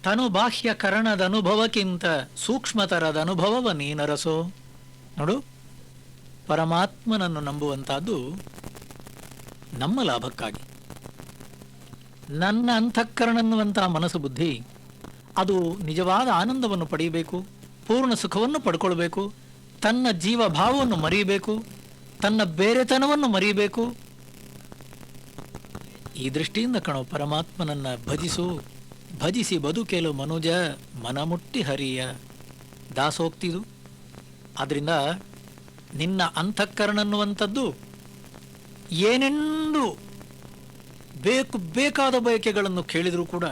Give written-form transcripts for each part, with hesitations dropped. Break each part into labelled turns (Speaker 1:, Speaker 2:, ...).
Speaker 1: ತನು ಬಾಹ್ಯ ಕರಣದ ಅನುಭವಕ್ಕಿಂತ ಸೂಕ್ಷ್ಮತರದ ಅನುಭವವ ನೀನರಸೋ. ನೋಡು, ಪರಮಾತ್ಮನನ್ನು ನಂಬುವಂತಹದ್ದು ನಮ್ಮ ಲಾಭಕ್ಕಾಗಿ. ನನ್ನ ಅಂತಃಕರಣನ್ನುವಂತಹ ಮನಸ್ಸು ಬುದ್ಧಿ ಅದು ನಿಜವಾದ ಆನಂದವನ್ನು ಪಡೆಯಬೇಕು, ಪೂರ್ಣ ಸುಖವನ್ನು ಪಡ್ಕೊಳ್ಬೇಕು, ತನ್ನ ಜೀವಭಾವವನ್ನು ಮರೆಯಬೇಕು, ತನ್ನ ಬೇರೆತನವನ್ನು ಮರೆಯಬೇಕು. ಈ ದೃಷ್ಟಿಯಿಂದ ಕಣೋ ಪರಮಾತ್ಮನನ್ನ ಭಜಿಸು. ಭಜಿಸಿ ಬದುಕೆಲು ಮನುಜ ಮನಮುಟ್ಟಿ ಹರಿಯ ದಾಸೋಕ್ತಿದು. ಆದ್ರಿಂದ ನಿನ್ನ ಅಂತಃಕರಣನ್ನುವಂಥದ್ದು ಏನೆಂದು ಬೇಕಾದ ಬಯಕೆಗಳನ್ನು ಕೇಳಿದರೂ ಕೂಡ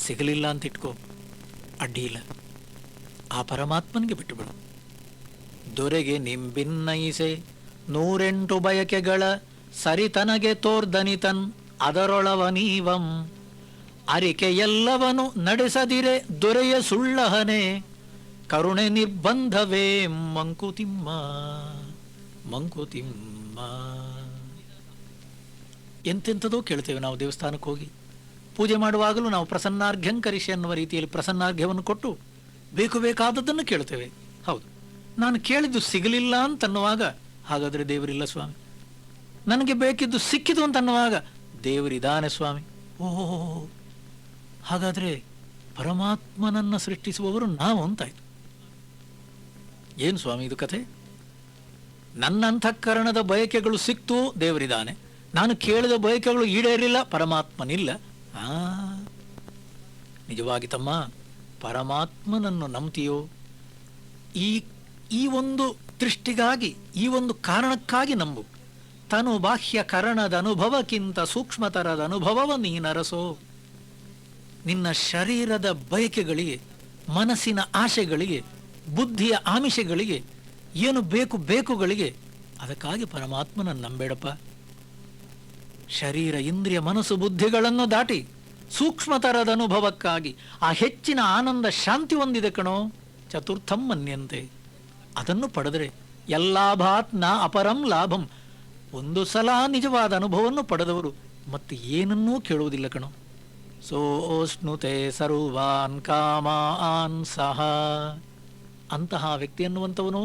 Speaker 1: ಸಿಗಲಿಲ್ಲ ಅಂತ ಇಟ್ಕೋ, ಅಡ್ಡಿ ಇಲ್ಲ, ಆ ಪರಮಾತ್ಮನಿಗೆ ಬಿಟ್ಟುಬಿಡು. ದೊರೆಗೆ ನಿಂಬಿನ್ನೈಸೆ 108 ಬಯಕೆಗಳ ಸರಿತನಗೆ ತೋರ್ದನಿತನ್ ಅದರೊಳವ ನೀವಂ ಅರಿಕೆ ಎಲ್ಲವನು ನಡೆಸದಿರೆ ದೊರೆಯ ಸುಳ್ಳಹನೆ ಕರುಣೆ ನಿರ್ಬಂಧವೇ ಮಂಕುತಿಮ್ಮ ಮಂಕುತಿಮ್ಮ. ಎಂತೆಂಥದೋ ಕೇಳ್ತೇವೆ ನಾವು ದೇವಸ್ಥಾನಕ್ಕೆ ಹೋಗಿ. ಪೂಜೆ ಮಾಡುವಾಗಲೂ ನಾವು ಪ್ರಸನ್ನಾರ್ಘ್ಯಂಕರಿಸಿ ಅನ್ನುವ ರೀತಿಯಲ್ಲಿ ಪ್ರಸನ್ನಾರ್ಘ್ಯವನ್ನು ಕೊಟ್ಟು ಬೇಕಾದದ್ದನ್ನು ಕೇಳ್ತೇವೆ. ಹೌದು, ನಾನು ಕೇಳಿದ್ದು ಸಿಗಲಿಲ್ಲ ಅಂತನ್ನುವಾಗ ಹಾಗಾದರೆ ದೇವರಿಲ್ಲ ಸ್ವಾಮಿ, ನನಗೆ ಬೇಕಿದ್ದು ಸಿಕ್ಕಿತು ಅಂತನ್ನುವಾಗ ದೇವರಿದ್ದಾನೆ ಸ್ವಾಮಿ. ಓಹೋ, ಹಾಗಾದರೆ ಪರಮಾತ್ಮನನ್ನು ಸೃಷ್ಟಿಸುವವರು ನಾವು ಅಂತಾಯ್ತು. ಏನು ಸ್ವಾಮಿ ಇದು ಕಥೆ? ನನ್ನ ಅಂತಃಕರಣದ ಬಯಕೆಗಳು ಸಿಕ್ತು, ದೇವರಿದ್ದಾನೆ. ನಾನು ಕೇಳಿದ ಬಯಕೆಗಳು ಈಡೇರಿಲ್ಲ, ಪರಮಾತ್ಮನಿಲ್ಲ. ನಿಜವಾಗಿ ತಮ್ಮ, ಪರಮಾತ್ಮನನ್ನು ನಂಬ್ತೀಯೋ? ಈ ಒಂದು ದೃಷ್ಟಿಗಾಗಿ, ಈ ಒಂದು ಕಾರಣಕ್ಕಾಗಿ ನಂಬು. ತನು ಬಾಹ್ಯ ಕರಣದ ಅನುಭವಕ್ಕಿಂತ ಸೂಕ್ಷ್ಮತರದ ಅನುಭವವ ನೀನರಸೋ. ನಿನ್ನ ಶರೀರದ ಬಯಕೆಗಳಿಗೆ, ಮನಸ್ಸಿನ ಆಶೆಗಳಿಗೆ, ಬುದ್ಧಿಯ ಆಮಿಷಗಳಿಗೆ, ಏನು ಬೇಕುಗಳಿಗೆ ಅದಕ್ಕಾಗಿ ಪರಮಾತ್ಮನನ್ನು ನಂಬೇಡಪ್ಪ. ಶರೀರ, ಇಂದ್ರಿಯ, ಮನಸ್ಸು, ಬುದ್ಧಿಗಳನ್ನು ದಾಟಿ ಸೂಕ್ಷ್ಮತರದ ಅನುಭವಕ್ಕಾಗಿ ಆ ಹೆಚ್ಚಿನ ಆನಂದ ಶಾಂತಿ ಹೊಂದಿದೆ ಕಣೋ. ಚತುರ್ಥಂ ಮನ್ಯಂತೆ. ಅದನ್ನು ಪಡೆದರೆ ಎಲ್ಲಾಭಾತ್ ನ ಅಪರಂ ಲಾಭಂ. ಒಂದು ಸಲ ನಿಜವಾದ ಅನುಭವವನ್ನು ಪಡೆದವರು ಮತ್ತೆ ಏನನ್ನೂ ಕೇಳುವುದಿಲ್ಲ ಕಣೋ. ಸೋಷ್ಣುತೆ ಸರ್ವಾನ್ ಕಾಮಾನ್ ಸಹ. ಅಂತಹ ವ್ಯಕ್ತಿ ಅನ್ನುವಂಥವನು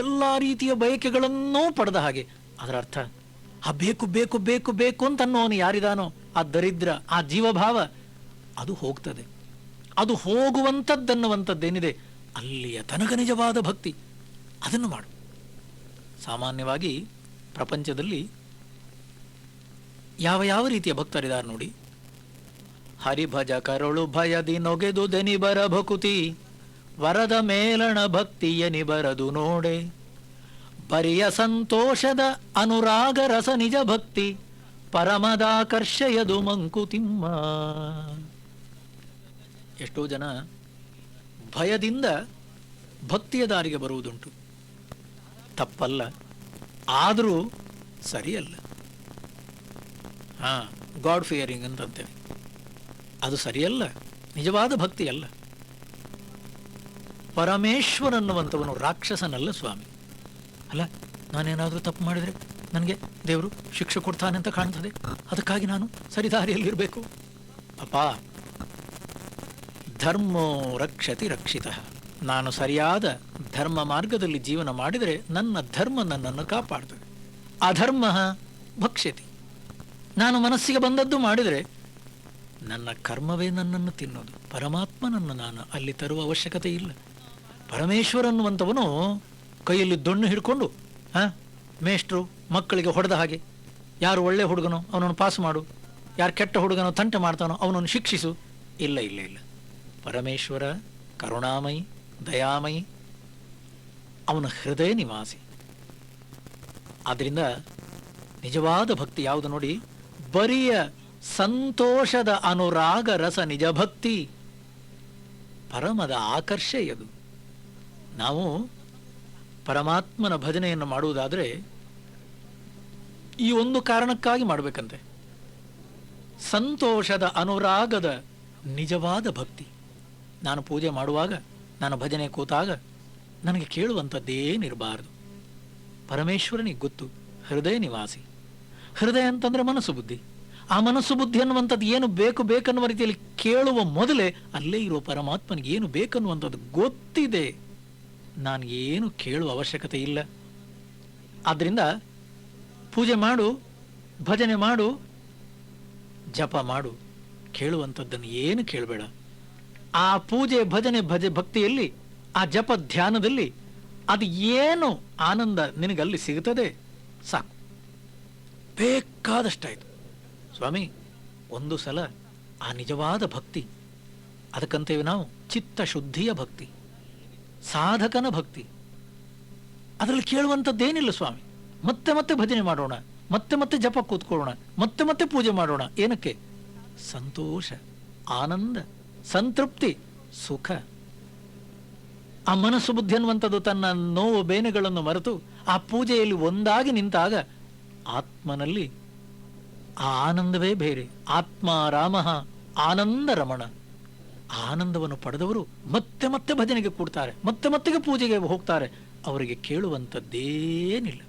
Speaker 1: ಎಲ್ಲ ರೀತಿಯ ಬಯಕೆಗಳನ್ನೂ ಪಡೆದ ಹಾಗೆ. ಅದರ ಅರ್ಥ ಆ ಬೇಕು ಅಂತ ಅನ್ನೋನು ಯಾರಿದಾನೋ, ಆ ದರಿದ್ರ, ಆ ಜೀವಭಾವ ಅದು ಹೋಗ್ತದೆ. ಅದು ಹೋಗುವಂಥದ್ದನ್ನುವಂಥದ್ದೇನಿದೆ ಅಲ್ಲಿಯ ತನಕ ನಿಜವಾದ ಭಕ್ತಿ, ಅದನ್ನು ಮಾಡು. ಸಾಮಾನ್ಯವಾಗಿ ಪ್ರಪಂಚದಲ್ಲಿ ಯಾವ ರೀತಿಯ ಭಕ್ತರಿದ್ದಾರೆ ನೋಡಿ. ಹರಿಭಜ ಕರುಳು ಭಯದಿ ನೊಗೆದು ದೆನಿಬರ ಭಕುತಿ ವರದ ಮೇಲಣ ಭಕ್ತಿಯ ನಿಬರದು ನೋಡೆ ಪರಿಯ ಸಂತೋಷದ ಅನುರಾಗ ರಸ ನಿಜ ಭಕ್ತಿ ಪರಮದಾಕರ್ಷಯದು ಮಂಕುತಿಮ್ಮ. ಎಷ್ಟೋ ಜನ ಭಯದಿಂದ ಭಕ್ತಿಯ ದಾರಿಗೆ ಬರುವುದುಂಟು. ತಪ್ಪಲ್ಲ, ಆದರೂ ಸರಿಯಲ್ಲ. ಗಾಡ್ ಫಿಯರಿಂಗ್ ಅಂತಂತೇವೆ, ಅದು ಸರಿಯಲ್ಲ, ನಿಜವಾದ ಭಕ್ತಿ ಅಲ್ಲ. ಪರಮೇಶ್ವರನ್ನುವಂಥವನು ರಾಕ್ಷಸನಲ್ಲ ಸ್ವಾಮಿ. ಅಲ್ಲ, ನಾನೇನಾದರೂ ತಪ್ಪು ಮಾಡಿದರೆ ನನಗೆ ದೇವರು ಶಿಕ್ಷೆ ಕೊಡ್ತಾನೆ ಅಂತ ಕಾಣ್ತದೆ, ಅದಕ್ಕಾಗಿ ನಾನು ಸರಿದಾರಿಯಲ್ಲಿರಬೇಕು. ಅಪ್ಪ, ಧರ್ಮೋ ರಕ್ಷತಿ ರಕ್ಷಿತ. ನಾನು ಸರಿಯಾದ ಧರ್ಮ ಮಾರ್ಗದಲ್ಲಿ ಜೀವನ ಮಾಡಿದರೆ ನನ್ನ ಧರ್ಮ ನನ್ನನ್ನು ಕಾಪಾಡ್ತದೆ. ಅಧರ್ಮ ಭಕ್ಷ್ಯತಿ. ನಾನು ಮನಸ್ಸಿಗೆ ಬಂದದ್ದು ಮಾಡಿದರೆ ನನ್ನ ಕರ್ಮವೇ ನನ್ನನ್ನು ತಿನ್ನೋದು. ಪರಮಾತ್ಮನನ್ನು ನಾನು ಅಲ್ಲಿ ತರುವ ಅವಶ್ಯಕತೆ ಇಲ್ಲ. ಪರಮೇಶ್ವರ ಅನ್ನುವಂಥವನು ಕೈಯಲ್ಲಿ ದೊಣ್ಣು ಹಿಡ್ಕೊಂಡು ಮೇಷ್ಟ್ರು ಮಕ್ಕಳಿಗೆ ಹೊಡೆದ ಹಾಗೆ, ಯಾರು ಒಳ್ಳೆ ಹುಡುಗನೋ ಅವನನ್ನು ಪಾಸ್ ಮಾಡು, ಯಾರು ಕೆಟ್ಟ ಹುಡುಗನೋ ತಂಟೆ ಮಾಡ್ತಾನೋ ಅವನನ್ನು ಶಿಕ್ಷಿಸು. ಇಲ್ಲ ಇಲ್ಲ ಇಲ್ಲ, ಪರಮೇಶ್ವರ ಕರುಣಾಮಯಿ, ದಯಾಮಯಿ, ಅವನ ಹೃದಯ ನಿವಾಸಿ. ಆದ್ದರಿಂದ ನಿಜವಾದ ಭಕ್ತಿ ಯಾವುದು ನೋಡಿ, ಬರಿಯ ಸಂತೋಷದ ಅನುರಾಗ ರಸ ನಿಜ ಭಕ್ತಿ ಪರಮದ ಆಕರ್ಷೆಯದು. ನಾವು ಪರಮಾತ್ಮನ ಭಜನೆಯನ್ನು ಮಾಡುವುದಾದರೆ ಈ ಒಂದು ಕಾರಣಕ್ಕಾಗಿ ಮಾಡಬೇಕಂತೆ, ಸಂತೋಷದ ಅನುರಾಗದ ನಿಜವಾದ ಭಕ್ತಿ. ನಾನು ಪೂಜೆ ಮಾಡುವಾಗ, ನಾನು ಭಜನೆ ಕೂತಾಗ ನನಗೆ ಕೇಳುವಂಥದ್ದೇನಿರಬಾರದು. ಪರಮೇಶ್ವರನಿಗೆ ಗೊತ್ತು, ಹೃದಯ ನಿವಾಸಿ. ಹೃದಯ ಅಂತಂದರೆ ಮನಸ್ಸು ಬುದ್ಧಿ. ಆ ಮನಸ್ಸು ಬುದ್ಧಿ ಅನ್ನುವಂಥದ್ದು ಏನು ಬೇಕು ಬೇಕನ್ನುವ ರೀತಿಯಲ್ಲಿ ಕೇಳುವ ಮೊದಲೇ ಅಲ್ಲೇ ಇರುವ ಪರಮಾತ್ಮನಿಗೆ ಏನು ಬೇಕನ್ನುವಂಥದ್ದು ಗೊತ್ತಿದೆ. ನಾನು ಏನು ಕೇಳುವ ಅವಶ್ಯಕತೆ ಇಲ್ಲ. ಆದ್ದರಿಂದ ಪೂಜೆ ಮಾಡು, ಭಜನೆ ಮಾಡು, ಜಪ ಮಾಡು, ಕೇಳುವಂಥದ್ದನ್ನು ಏನು ಕೇಳಬೇಡ. ಆ ಪೂಜೆ ಭಜನೆ ಭಕ್ತಿಯಲ್ಲಿ, ಆ ಜಪ ಧ್ಯಾನದಲ್ಲಿ ಅದು ಏನು ಆನಂದ ನಿನಗಲ್ಲಿ ಸಿಗುತ್ತದೆ ಸಾಕು, ಬೇಕಾದಷ್ಟಾಯ್ತು. ಸ್ವಾಮಿ, ಒಂದು ಸಲ ಆ ನಿಜವಾದ ಭಕ್ತಿ, ಅದಕ್ಕಂತೇವೆ ನಾವು ಚಿತ್ತ ಶುದ್ಧಿಯ ಭಕ್ತಿ, ಸಾಧಕನ ಭಕ್ತಿ, ಅದರಲ್ಲಿ ಕೇಳುವಂಥದ್ದೇನಿಲ್ಲ ಸ್ವಾಮಿ. ಮತ್ತೆ ಮತ್ತೆ ಭಜನೆ ಮಾಡೋಣ, ಮತ್ತೆ ಮತ್ತೆ ಜಪ ಕೂತ್ಕೊಳ್ಳೋಣ, ಮತ್ತೆ ಮತ್ತೆ ಪೂಜೆ ಮಾಡೋಣ. ಏನಕ್ಕೆ? ಸಂತೋಷ, ಆನಂದ, ಸಂತೃಪ್ತಿ, ಸುಖ. ಆ ಮನಸ್ಸು ಬುದ್ಧಿ ಅನ್ನುವಂಥದ್ದು ತನ್ನ ನೋವು ಬೇನೆಗಳನ್ನು ಮರೆತು ಆ ಪೂಜೆಯಲ್ಲಿ ಒಂದಾಗಿ ನಿಂತಾಗ ಆತ್ಮನಲ್ಲಿ ಆ ಆನಂದವೇ ಬೇರೆ. ಆತ್ಮ ರಾಮ ಆನಂದ ರಮಣ. ಆನಂದವನ್ನು ಪಡೆದವರು ಮತ್ತೆ ಮತ್ತೆ ಭಜನೆಗೆ ಕೂಡ್ತಾರೆ, ಮತ್ತೆ ಮತ್ತೆ ಪೂಜೆಗೆ ಹೋಗ್ತಾರೆ. ಅವರಿಗೆ ಕೇಳುವಂಥದ್ದೇನಿಲ್ಲ.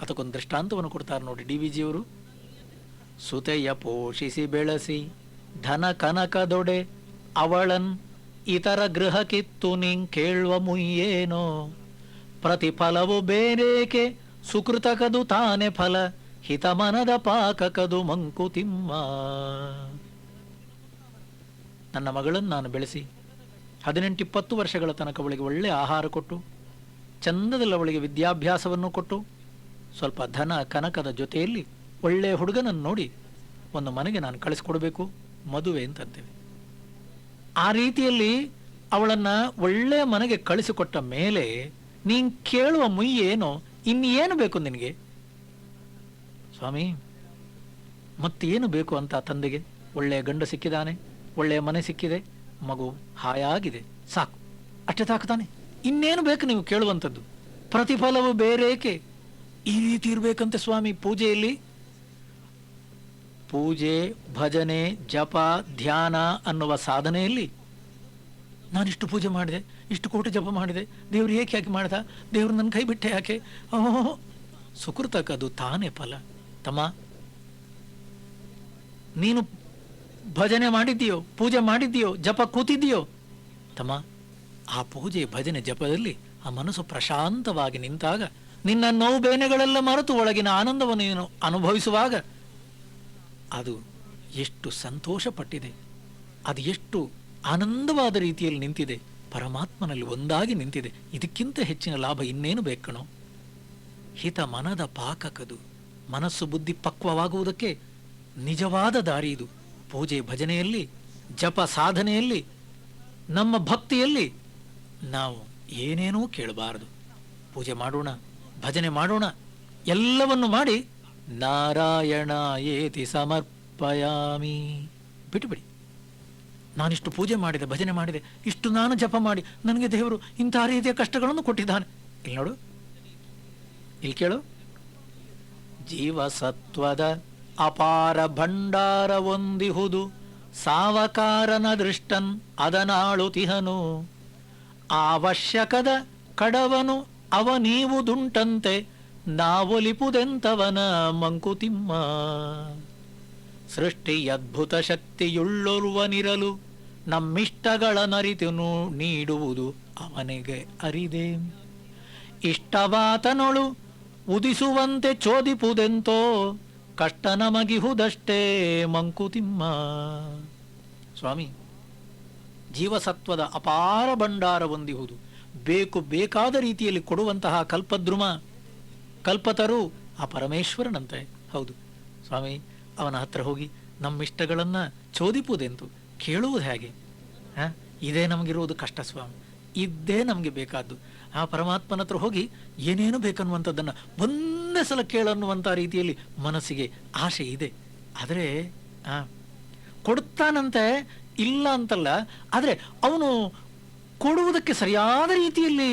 Speaker 1: ಅದಕ್ಕೊಂದು ದೃಷ್ಟಾಂತವನ್ನು ಕೊಡ್ತಾರೆ ನೋಡಿ DVG ಅವರು. ಸುತೆಯ ಪೋಷಿಸಿ ಬೆಳೆಸಿ ಧನ ಕನಕದೊಡೆ ಅವಳನ್ ಇತರ ಗೃಹ ಕಿತ್ತು ನಿಂಗ್ ಕೇಳುವ ಮುಯ್ಯೇನೋ, ಪ್ರತಿಫಲವು ಬೇರೇಕೆ ಸುಕೃತಕದು ತಾನೆ ಫಲ, ಹಿತ ಮನದ ಪಾಕಕದು ಮಂಕುತಿಮ್ಮ. ನನ್ನ ಮಗಳನ್ನು ನಾನು ಬೆಳೆಸಿ 18-20 ವರ್ಷಗಳ ತನಕ ಅವಳಿಗೆ ಒಳ್ಳೆ ಆಹಾರ ಕೊಟ್ಟು, ಚಂದದಲ್ಲಿ ಅವಳಿಗೆ ವಿದ್ಯಾಭ್ಯಾಸವನ್ನು ಕೊಟ್ಟು, ಸ್ವಲ್ಪ ಧನ ಕನಕದ ಜೊತೆಯಲ್ಲಿ ಒಳ್ಳೆಯ ಹುಡುಗನನ್ನು ನೋಡಿ ಒಂದು ಮನೆಗೆ ನಾನು ಕಳಿಸ್ಕೊಡ್ಬೇಕು, ಮದುವೆ ಅಂತಂತೇವೆ. ಆ ರೀತಿಯಲ್ಲಿ ಅವಳನ್ನ ಒಳ್ಳೆಯ ಮನೆಗೆ ಕಳಿಸಿಕೊಟ್ಟ ಮೇಲೆ ನೀನ್ ಕೇಳುವ ಮುಯ್ಯೇನೋ, ಇನ್ನೇನು ಬೇಕು ನಿನಗೆ ಸ್ವಾಮಿ? ಮತ್ತೇನು ಬೇಕು ಅಂತ ತಂದೆಗೆ? ಒಳ್ಳೆಯ ಗಂಡ ಸಿಕ್ಕಿದಾನೆ, ಒಳ್ಳೆಯ ಮನೆ ಸಿಕ್ಕಿದೆ, ಮಗು ಹಾಯಾಗಿದೆ, ಸಾಕು, ಅಷ್ಟೇ ತಾಕತಾನೆ. ಇನ್ನೇನು ಬೇಕು ನೀವು ಕೇಳುವಂಥದ್ದು? ಪ್ರತಿಫಲವು ಬೇರೇಕೆ? ಈ ರೀತಿ ಇರಬೇಕಂತೆ ಸ್ವಾಮಿ ಪೂಜೆಯಲ್ಲಿ. ಪೂಜೆ, ಭಜನೆ, ಜಪ, ಧ್ಯಾನ ಅನ್ನುವ ಸಾಧನೆಯಲ್ಲಿ ನಾನಿಷ್ಟು ಪೂಜೆ ಮಾಡಿದೆ, ಇಷ್ಟು ಕೋಟಿ ಜಪ ಮಾಡಿದೆ, ದೇವ್ರು ಏಕೆ ಯಾಕೆ ಮಾಡ್ದ, ದೇವ್ರು ನನ್ನ ಕೈ ಬಿಟ್ಟೆ ಯಾಕೆ, ಓಹೋ, ಸುಕೃತಕದು ತಾನೇ ಫಲ. ತಮ್ಮ, ನೀನು ಭಜನೆ ಮಾಡಿದ್ದೀಯೋ, ಪೂಜೆ ಮಾಡಿದ್ದೀಯೋ, ಜಪ ಕೂತಿದ್ದೀಯೋ ತಮ್ಮ, ಆ ಪೂಜೆ ಭಜನೆ ಜಪದಲ್ಲಿ ಆ ಮನಸ್ಸು ಪ್ರಶಾಂತವಾಗಿ ನಿಂತಾಗ, ನಿನ್ನ ನೋವು ಬೇನೆಗಳೆಲ್ಲ ಮರೆತು ಒಳಗಿನ ಆನಂದವನ್ನು ನೀನು ಅನುಭವಿಸುವಾಗ ಅದು ಎಷ್ಟು ಸಂತೋಷ ಪಟ್ಟಿದೆ, ಅದು ಎಷ್ಟು ಆನಂದವಾದ ರೀತಿಯಲ್ಲಿ ನಿಂತಿದೆ, ಪರಮಾತ್ಮನಲ್ಲಿ ಒಂದಾಗಿ ನಿಂತಿದೆ. ಇದಕ್ಕಿಂತ ಹೆಚ್ಚಿನ ಲಾಭ ಇನ್ನೇನು ಬೇಕಣೋ? ಹಿತ ಮನದ ಪಾಕಕದು. ಮನಸ್ಸು ಬುದ್ಧಿ ಪಕ್ವವಾಗುವುದಕ್ಕೆ ನಿಜವಾದ ದಾರಿ ಇದು. ಪೂಜೆ ಭಜನೆಯಲ್ಲಿ, ಜಪ ಸಾಧನೆಯಲ್ಲಿ, ನಮ್ಮ ಭಕ್ತಿಯಲ್ಲಿ ನಾವು ಏನೇನೂ ಕೇಳಬಾರದು. ಪೂಜೆ ಮಾಡೋಣ, ಭಜನೆ ಮಾಡೋಣ, ಎಲ್ಲವನ್ನು ಮಾಡಿ ನಾರಾಯಣ ಏತಿ ಸಮರ್ಪಯಾಮಿ. ಬಿಟ್ಟುಬಿಡಿ. ನಾನಿಷ್ಟು ಪೂಜೆ ಮಾಡಿದೆ, ಭಜನೆ ಮಾಡಿದೆ, ಇಷ್ಟು ನಾನು ಜಪ ಮಾಡಿ ನನಗೆ ದೇವರು ಇಂತಹ ರೀತಿಯ ಕಷ್ಟಗಳನ್ನು ಕೊಟ್ಟಿದ್ದಾನೆ. ಇಲ್ಲಿ ನೋಡು, ಇಲ್ಲಿ ಕೇಳು. ಜೀವಸತ್ವದ ಅಪಾರ ಭಂಡಾರ ಒಂದಿಹುದು, ಸಾವಕಾರನ ದೃಷ್ಟನ್ ಅದನಾಳುತಿಹನು, ಅವಶ್ಯಕದ ಕಡವನು ಅವ ನೀವು ದುಂಟಂತೆ, ನಾವೊಲಿಪುದೆಂತವನ ಮಂಕುತಿಮ್ಮ. ಸೃಷ್ಟಿ ಅದ್ಭುತ ಶಕ್ತಿಯುಳ್ಳೊರುವನಿರಲು, ನಮ್ಮಿಷ್ಟಗಳ ನರಿತು ನೀಡುವುದು ಅವನಿಗೆ ಅರಿದೆ. ಇಷ್ಟವಾತನೊಳು ಉದಿಸುವಂತೆ ಚೋದಿಪುದೆಂತೋ, ಕಷ್ಟ ನಮಗಿಹುದಷ್ಟೇ ಮಂಕುತಿಮ್ಮ. ಸ್ವಾಮಿ, ಜೀವಸತ್ವದ ಅಪಾರ ಭಂಡಾರ ಹೊಂದಿಹುದು, ಬೇಕಾದ ರೀತಿಯಲ್ಲಿ ಕೊಡುವಂತಹ ಕಲ್ಪದ್ರುಮ, ಕಲ್ಪತರು ಆ ಪರಮೇಶ್ವರನಂತೆ. ಹೌದು ಸ್ವಾಮಿ, ಅವನ ಹತ್ರ ಹೋಗಿ ನಮ್ಮಿಷ್ಟಗಳನ್ನು ಚೋದಿಪುದೆಂತು ಕೇಳುವುದು ಹೇಗೆ? ಇದೇ ನಮಗಿರುವುದು ಕಷ್ಟ ಸ್ವಾಮಿ, ಇದ್ದೇ ನಮಗೆ ಬೇಕಾದ್ದು. ಆ ಪರಮಾತ್ಮನ ಹತ್ರ ಹೋಗಿ ಏನೇನು ಬೇಕನ್ನುವಂಥದ್ದನ್ನು ಒಂದೇ ಸಲ ಕೇಳನ್ನುವಂಥ ರೀತಿಯಲ್ಲಿ ಮನಸ್ಸಿಗೆ ಆಸೆ ಇದೆ. ಆದರೆ ಕೊಡ್ತಾನಂತೆ, ಇಲ್ಲ ಅಂತಲ್ಲ, ಆದರೆ ಅವನು ಕೊಡುವುದಕ್ಕೆ ಸರಿಯಾದ ರೀತಿಯಲ್ಲಿ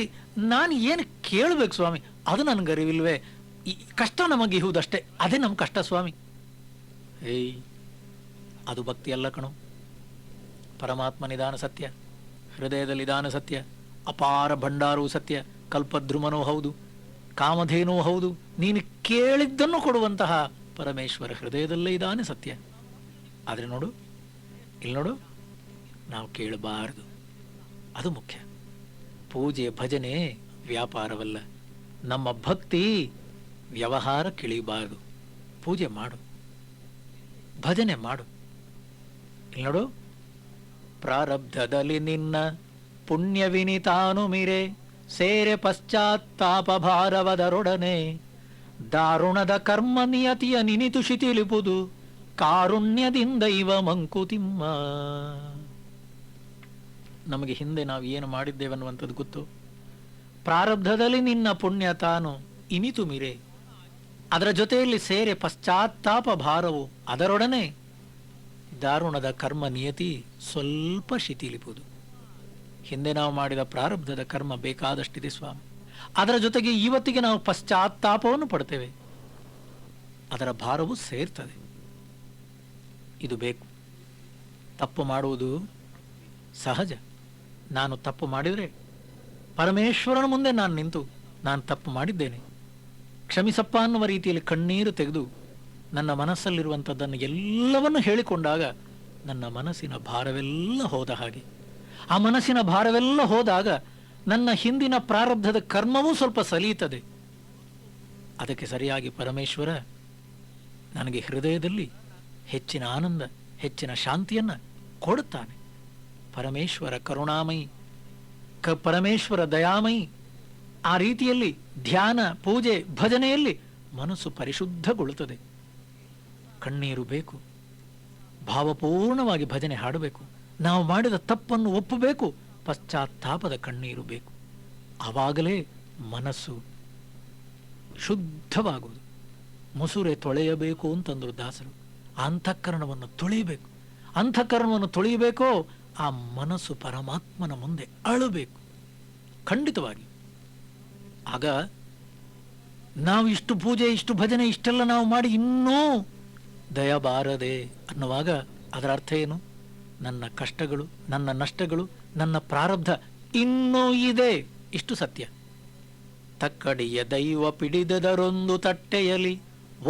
Speaker 1: ನಾನು ಏನು ಕೇಳಬೇಕು ಸ್ವಾಮಿ, ಅದು ನನಗೆ ಅರಿವಿಲ್ವೇ? ಈ ಕಷ್ಟ ನಮಗೆ ಇಹುದಷ್ಟೇ, ಅದೇ ನಮ್ಮ ಕಷ್ಟ ಸ್ವಾಮಿ. ಏಯ್, ಅದು ಭಕ್ತಿ ಅಲ್ಲ ಕಣೋ. ಪರಮಾತ್ಮ ನಿಧಾನ ಸತ್ಯ, ಹೃದಯದಲ್ಲಿ ನಿಧಾನ ಸತ್ಯ, ಅಪಾರ ಭಂಡಾರವೂ ಸತ್ಯ, ಕಲ್ಪದ್ರುಮನೂ ಹೌದು, ಕಾಮಧೇನೂ ಹೌದು. ನೀನು ಕೇಳಿದ್ದನ್ನು ಕೊಡುವಂತಹ ಪರಮೇಶ್ವರ ಹೃದಯದಲ್ಲೇ ಇದ್ದಾನೆ ಸತ್ಯ. ಆದರೆ ನೋಡು, ಇಲ್ಲಿ ನೋಡು, ನಾವು ಕೇಳಬಾರದು, ಅದು ಮುಖ್ಯ. ಪೂಜೆ ಭಜನೆ ವ್ಯಾಪಾರವಲ್ಲ. ನಮ್ಮ ಭಕ್ತಿ ವ್ಯವಹಾರ ಕಿಳಿಯಬಾರದು. ಪೂಜೆ ಮಾಡು, ಭಜನೆ ಮಾಡು. ಇಲ್ಲಿ ನೋಡು, ಪ್ರಾರಬ್ಧದಲ್ಲಿ ನಿನ್ನ ಪುಣ್ಯವಿನಿತಾನು ಮಿರೆ ಸೇರೆ ಪಶ್ಚಾತ್ತಾಪ ಭಾರವದರೊಡನೆ ದಾರುಣದ ಕರ್ಮ ನಿಯತಿಯ ನಿನಿತು ಶಿಥಿಲಿಪುದು ಕಾರುಣ್ಯದಿಂದ ಇವ ಮಂಕುತಿಮ್ಮ. ನಮಗೆ ಹಿಂದೆ ನಾವು ಏನು ಮಾಡಿದ್ದೇವನ್ನುವಂಥದ್ದು ಗೊತ್ತು. ಪ್ರಾರಬ್ಧದಲ್ಲಿ ನಿನ್ನ ಪುಣ್ಯ ತಾನು ಇನಿತು ಮಿರೆ, ಅದರ ಜೊತೆಯಲ್ಲಿ ಸೇರೆ ಪಶ್ಚಾತ್ತಾಪ ಭಾರವು ಅದರೊಡನೆ ದಾರುಣದ ಕರ್ಮ ನಿಯತಿ ಸ್ವಲ್ಪ ಶಿಥಿಲಿಪುದು. ಹಿಂದೆ ನಾವು ಮಾಡಿದ ಪ್ರಾರಬ್ಧದ ಕರ್ಮ ಬೇಕಾದಷ್ಟಿದೆ ಸ್ವಾಮಿ. ಅದರ ಜೊತೆಗೆ ಇವತ್ತಿಗೆ ನಾವು ಪಶ್ಚಾತ್ತಾಪವನ್ನು ಪಡ್ತೇವೆ, ಅದರ ಭಾರವು ಸೇರ್ತದೆ. ಇದು ಬೇಕು. ತಪ್ಪು ಮಾಡುವುದು ಸಹಜ. ನಾನು ತಪ್ಪು ಮಾಡಿದರೆ ಪರಮೇಶ್ವರನ ಮುಂದೆ ನಾನು ನಿಂತು ನಾನು ತಪ್ಪು ಮಾಡಿದ್ದೇನೆ, ಕ್ಷಮಿಸಪ್ಪ ಅನ್ನುವ ರೀತಿಯಲ್ಲಿ ಕಣ್ಣೀರು ತೆಗೆದು ನನ್ನ ಮನಸ್ಸಲ್ಲಿರುವಂಥದ್ದನ್ನು ಎಲ್ಲವನ್ನು ಹೇಳಿಕೊಂಡಾಗ ನನ್ನ ಮನಸ್ಸಿನ ಭಾರವೆಲ್ಲ ಹೋದ ಹಾಗೆ. ಆ ಮನಸ್ಸಿನ ಭಾರವೆಲ್ಲ ಹೋದಾಗ ನನ್ನ ಹಿಂದಿನ ಪ್ರಾರಬ್ಧದ ಕರ್ಮವೂ ಸ್ವಲ್ಪ ಸಲೀತದೆ. ಅದಕ್ಕೆ ಸರಿಯಾಗಿ ಪರಮೇಶ್ವರ ನನಗೆ ಹೃದಯದಲ್ಲಿ ಹೆಚ್ಚಿನ ಆನಂದ, ಹೆಚ್ಚಿನ ಶಾಂತಿಯನ್ನು ಕೊಡುತ್ತಾನೆ. ಪರಮೇಶ್ವರ ಕರುಣಾಮಯಿ, ಪರಮೇಶ್ವರ ದಯಾಮಯಿ. ಆ ರೀತಿಯಲ್ಲಿ ಧ್ಯಾನ, ಪೂಜೆ, ಭಜನೆಯಲ್ಲಿ ಮನಸ್ಸು ಪರಿಶುದ್ಧಗೊಳ್ಳುತ್ತದೆ. ಕಣ್ಣೀರು ಬೇಕು, ಭಾವಪೂರ್ಣವಾಗಿ ಭಜನೆ ಹಾಡಬೇಕು. ನಾವು ಮಾಡಿದ ತಪ್ಪನ್ನು ಒಪ್ಪಬೇಕು, ಪಶ್ಚಾತ್ತಾಪದ ಕಣ್ಣೀರು ಬೇಕು. ಆವಾಗಲೇ ಮನಸ್ಸು ಶುದ್ಧವಾಗುವುದು. ಮುಸುರೆ ತೊಳೆಯಬೇಕು ಅಂತಂದ್ರು ದಾಸರು. ಅಂತಃಕರಣವನ್ನು ತೊಳೆಯಬೇಕು. ಅಂತಃಕರಣವನ್ನು ತೊಳೆಯಬೇಕೋ ಆ ಮನಸ್ಸು ಪರಮಾತ್ಮನ ಮುಂದೆ ಅಳಬೇಕು ಖಂಡಿತವಾಗಿ. ಆಗ ನಾವು ಇಷ್ಟು ಪೂಜೆ, ಇಷ್ಟು ಭಜನೆ, ಇಷ್ಟೆಲ್ಲ ನಾವು ಮಾಡಿ ಇನ್ನೂ ದಯ ಬಾರದೆ ಅನ್ನುವಾಗ ಅದರ ಅರ್ಥ ಏನು? ನನ್ನ ಕಷ್ಟಗಳು, ನನ್ನ ನಷ್ಟಗಳು, ನನ್ನ ಪ್ರಾರಬ್ಧ ಇನ್ನೂ ಇದೆ, ಇಷ್ಟು ಸತ್ಯ. ತಕ್ಕಡಿಯ ದೈವ ಪಿಡಿದದರೊಂದು ತಟ್ಟೆಯಲಿ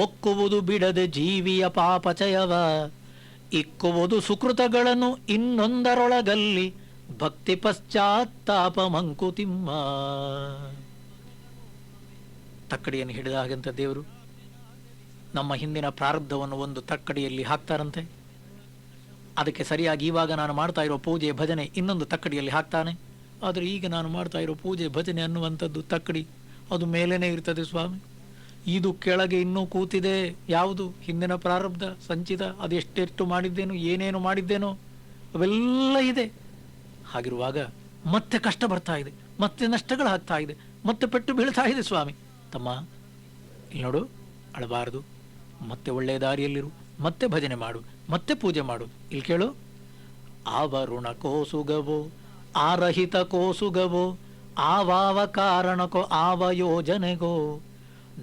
Speaker 1: ಒಕ್ಕುವುದು ಬಿಡದೆ ಜೀವಿಯ ಪಾಪಚಯವ ಇಕ್ಕುವುದು ಸುಕೃತಗಳನ್ನು ಇನ್ನೊಂದರೊಳಗಲ್ಲಿ ಭಕ್ತಿ ಪಶ್ಚಾತ್ತಾಪ ಮಂಕುತಿಮ್ಮ. ತಕ್ಕಡಿಯನ್ನು ಹಿಡಿದ ಹಾಗಂತ ದೇವರು ನಮ್ಮ ಹಿಂದಿನ ಪ್ರಾರಬ್ಧವನ್ನು ಒಂದು ತಕ್ಕಡಿಯಲ್ಲಿ ಹಾಕ್ತಾರಂತೆ. ಅದಕ್ಕೆ ಸರಿಯಾಗಿ ಇವಾಗ ನಾನು ಮಾಡ್ತಾ ಇರೋ ಪೂಜೆ ಭಜನೆ ಇನ್ನೊಂದು ತಕ್ಕಡಿಯಲ್ಲಿ ಹಾಕ್ತಾನೆ. ಆದರೆ ಈಗ ನಾನು ಮಾಡ್ತಾ ಇರೋ ಪೂಜೆ ಭಜನೆ ಅನ್ನುವಂಥದ್ದು ತಕ್ಕಡಿ ಅದು ಮೇಲೇನೆ ಇರ್ತದೆ ಸ್ವಾಮಿ. ಇದು ಕೆಳಗೆ ಇನ್ನೂ ಕೂತಿದೆ. ಯಾವುದು? ಹಿಂದಿನ ಪ್ರಾರಬ್ಧ ಸಂಚಿತ. ಅದು ಎಷ್ಟೆಷ್ಟು ಮಾಡಿದ್ದೇನೋ, ಏನೇನು ಮಾಡಿದ್ದೇನೋ ಅವೆಲ್ಲ ಇದೆ. ಹಾಗಿರುವಾಗ ಮತ್ತೆ ಕಷ್ಟ ಬರ್ತಾ ಇದೆ, ಮತ್ತೆ ನಷ್ಟಗಳು ಆಗ್ತಾ ಇದೆ, ಮತ್ತೆ ಪೆಟ್ಟು ಬೀಳ್ತಾ ಇದೆ ಸ್ವಾಮಿ. ತಮ್ಮ ಇಲ್ಲಿ ನೋಡು, ಅಳಬಾರದು. ಮತ್ತೆ ಒಳ್ಳೆಯ ದಾರಿಯಲ್ಲಿರು, ಮತ್ತೆ ಭಜನೆ ಮಾಡು, ಮತ್ತೆ ಪೂಜೆ ಮಾಡು. ಇಲ್ಲಿ ಕೇಳು, ಆವರುಣ ಕೋಸುಗವೋ ಆರಹಿತ ಕೋಸುಗವೋ ಆವಾವ ಕಾರಣಕೋ ಆವ ಯೋಜನೆಗೋ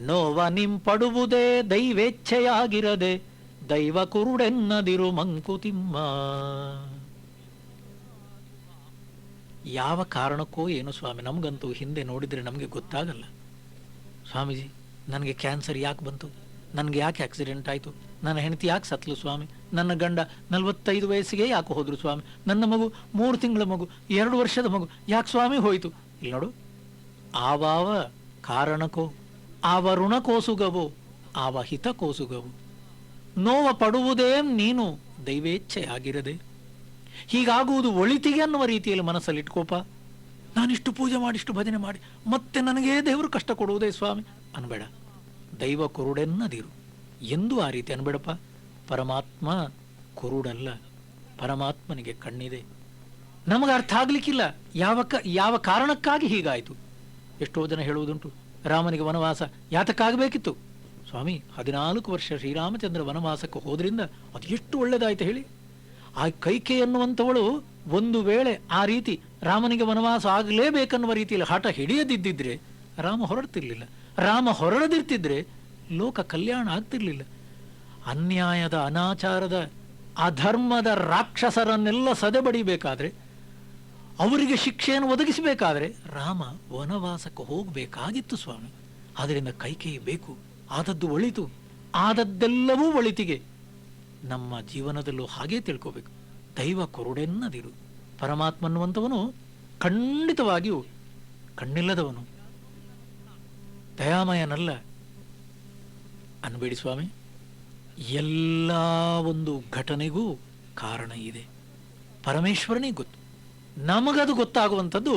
Speaker 1: ನೋವ ನಿಂಪಡುವುದೇ ದೈವೇಚ್ಛೆಯಾಗಿರದೆ ದೈವ ಕುರುಡೆನ್ನದಿರು ಮಂಕುತಿಮ್ಮ. ಯಾವ ಕಾರಣಕ್ಕೋ ಏನು ಸ್ವಾಮಿ, ನಮಗಂತೂ ಹಿಂದೆ ನೋಡಿದರೆ ನಮಗೆ ಗೊತ್ತಾಗಲ್ಲ. ಸ್ವಾಮೀಜಿ, ನನಗೆ ಕ್ಯಾನ್ಸರ್ ಯಾಕೆ ಬಂತು? ನನಗೆ ಯಾಕೆ ಆಕ್ಸಿಡೆಂಟ್ ಆಯಿತು? ನನ್ನ ಹೆಂಡತಿ ಯಾಕೆ ಸತ್ಲು ಸ್ವಾಮಿ? ನನ್ನ ಗಂಡ 45 ವಯಸ್ಸಿಗೆ ಯಾಕೆ ಹೋದ್ರು ಸ್ವಾಮಿ? ನನ್ನ ಮಗು 3 ತಿಂಗಳ ಮಗು, 2 ವರ್ಷದ ಮಗು ಯಾಕೆ ಸ್ವಾಮಿ ಹೋಯಿತು? ಇಲ್ಲಿ ನೋಡು, ಆವಾವ ಕಾರಣಕ್ಕೋ ಆವ ಋಣ ಕೋಸುಗವೋ ಆವ ಹಿತ ಕೋಸುಗವೋ ನೋವ ಪಡುವುದೇಂ ನೀನು ದೈವೇಚ್ಛೆಯಾಗಿರದೆ. ಹೀಗಾಗುವುದು ಒಳಿತಿಗೆ ಅನ್ನುವ ರೀತಿಯಲ್ಲಿ ಮನಸ್ಸಲ್ಲಿ ಇಟ್ಕೋಪ. ನಾನಿಷ್ಟು ಪೂಜೆ ಮಾಡಿ, ಇಷ್ಟು ಭಜನೆ ಮಾಡಿ ಮತ್ತೆ ನನಗೇ ದೇವರು ಕಷ್ಟ ಕೊಡುವುದೇ ಸ್ವಾಮಿ ಅನ್ಬೇಡ. ದೈವ ಕುರುಡೆನ್ನದಿರು ಎಂದು ಆ ರೀತಿ ಅನ್ಬೇಡಪ್ಪ. ಪರಮಾತ್ಮ ಕುರುಡಲ್ಲ, ಪರಮಾತ್ಮನಿಗೆ ಕಣ್ಣಿದೆ. ನಮಗೆ ಅರ್ಥ ಆಗ್ಲಿಕ್ಕಿಲ್ಲ ಯಾವ ಕಾರಣಕ್ಕಾಗಿ ಹೀಗಾಯಿತು. ಎಷ್ಟೋ ಜನ ಹೇಳುವುದುಂಟು, ರಾಮನಿಗೆ ವನವಾಸ ಯಾತಕ್ಕಾಗಬೇಕಿತ್ತು ಸ್ವಾಮಿ? 14 ವರ್ಷ ಶ್ರೀರಾಮಚಂದ್ರ ವನವಾಸಕ್ಕೆ ಹೋದ್ರಿಂದ ಅದು ಎಷ್ಟು ಒಳ್ಳೇದಾಯ್ತು ಹೇಳಿ. ಆ ಕೈಕೆ ಎನ್ನುವಂಥವಳು ಒಂದು ವೇಳೆ ಆ ರೀತಿ ರಾಮನಿಗೆ ವನವಾಸ ಆಗಲೇಬೇಕನ್ನುವ ರೀತಿಯಲ್ಲಿ ಹಠ ಹಿಡಿಯದಿದ್ದಿದ್ರೆ ರಾಮ ಹೊರಡ್ತಿರ್ಲಿಲ್ಲ. ರಾಮ ಹೊರಡದಿರ್ತಿದ್ರೆ ಲೋಕ ಕಲ್ಯಾಣ ಆಗ್ತಿರ್ಲಿಲ್ಲ. ಅನ್ಯಾಯದ, ಅನಾಚಾರದ, ಅಧರ್ಮದ ರಾಕ್ಷಸರನ್ನೆಲ್ಲ ಸದೆಬಡಿಬೇಕಾದ್ರೆ, ಅವರಿಗೆ ಶಿಕ್ಷೆಯನ್ನು ಒದಗಿಸಬೇಕಾದ್ರೆ ರಾಮ ವನವಾಸಕ್ಕೆ ಹೋಗಬೇಕಾಗಿತ್ತು ಸ್ವಾಮಿ. ಆದ್ದರಿಂದ ಕೈಕೇಯಿ ಬೇಕು, ಆದದ್ದು ಒಳಿತು. ಆದದ್ದೆಲ್ಲವೂ ಒಳಿತಿಗೆ. ನಮ್ಮ ಜೀವನದಲ್ಲೂ ಹಾಗೇ ತಿಳ್ಕೋಬೇಕು. ದೈವ ಕುರುಡೆನ್ನದಿರು. ಪರಮಾತ್ಮನ್ನುವಂಥವನು ಖಂಡಿತವಾಗಿಯೂ ಕಣ್ಣಿಲ್ಲದವನು, ದಯಾಮಯನಲ್ಲ ಅನ್ಬೇಡಿ ಸ್ವಾಮಿ. ಎಲ್ಲ ಒಂದು ಘಟನೆಗೂ ಕಾರಣ ಇದೆ, ಪರಮೇಶ್ವರನಿಗೆ ಗೊತ್ತು. ನಮಗದು ಗೊತ್ತಾಗುವಂಥದ್ದು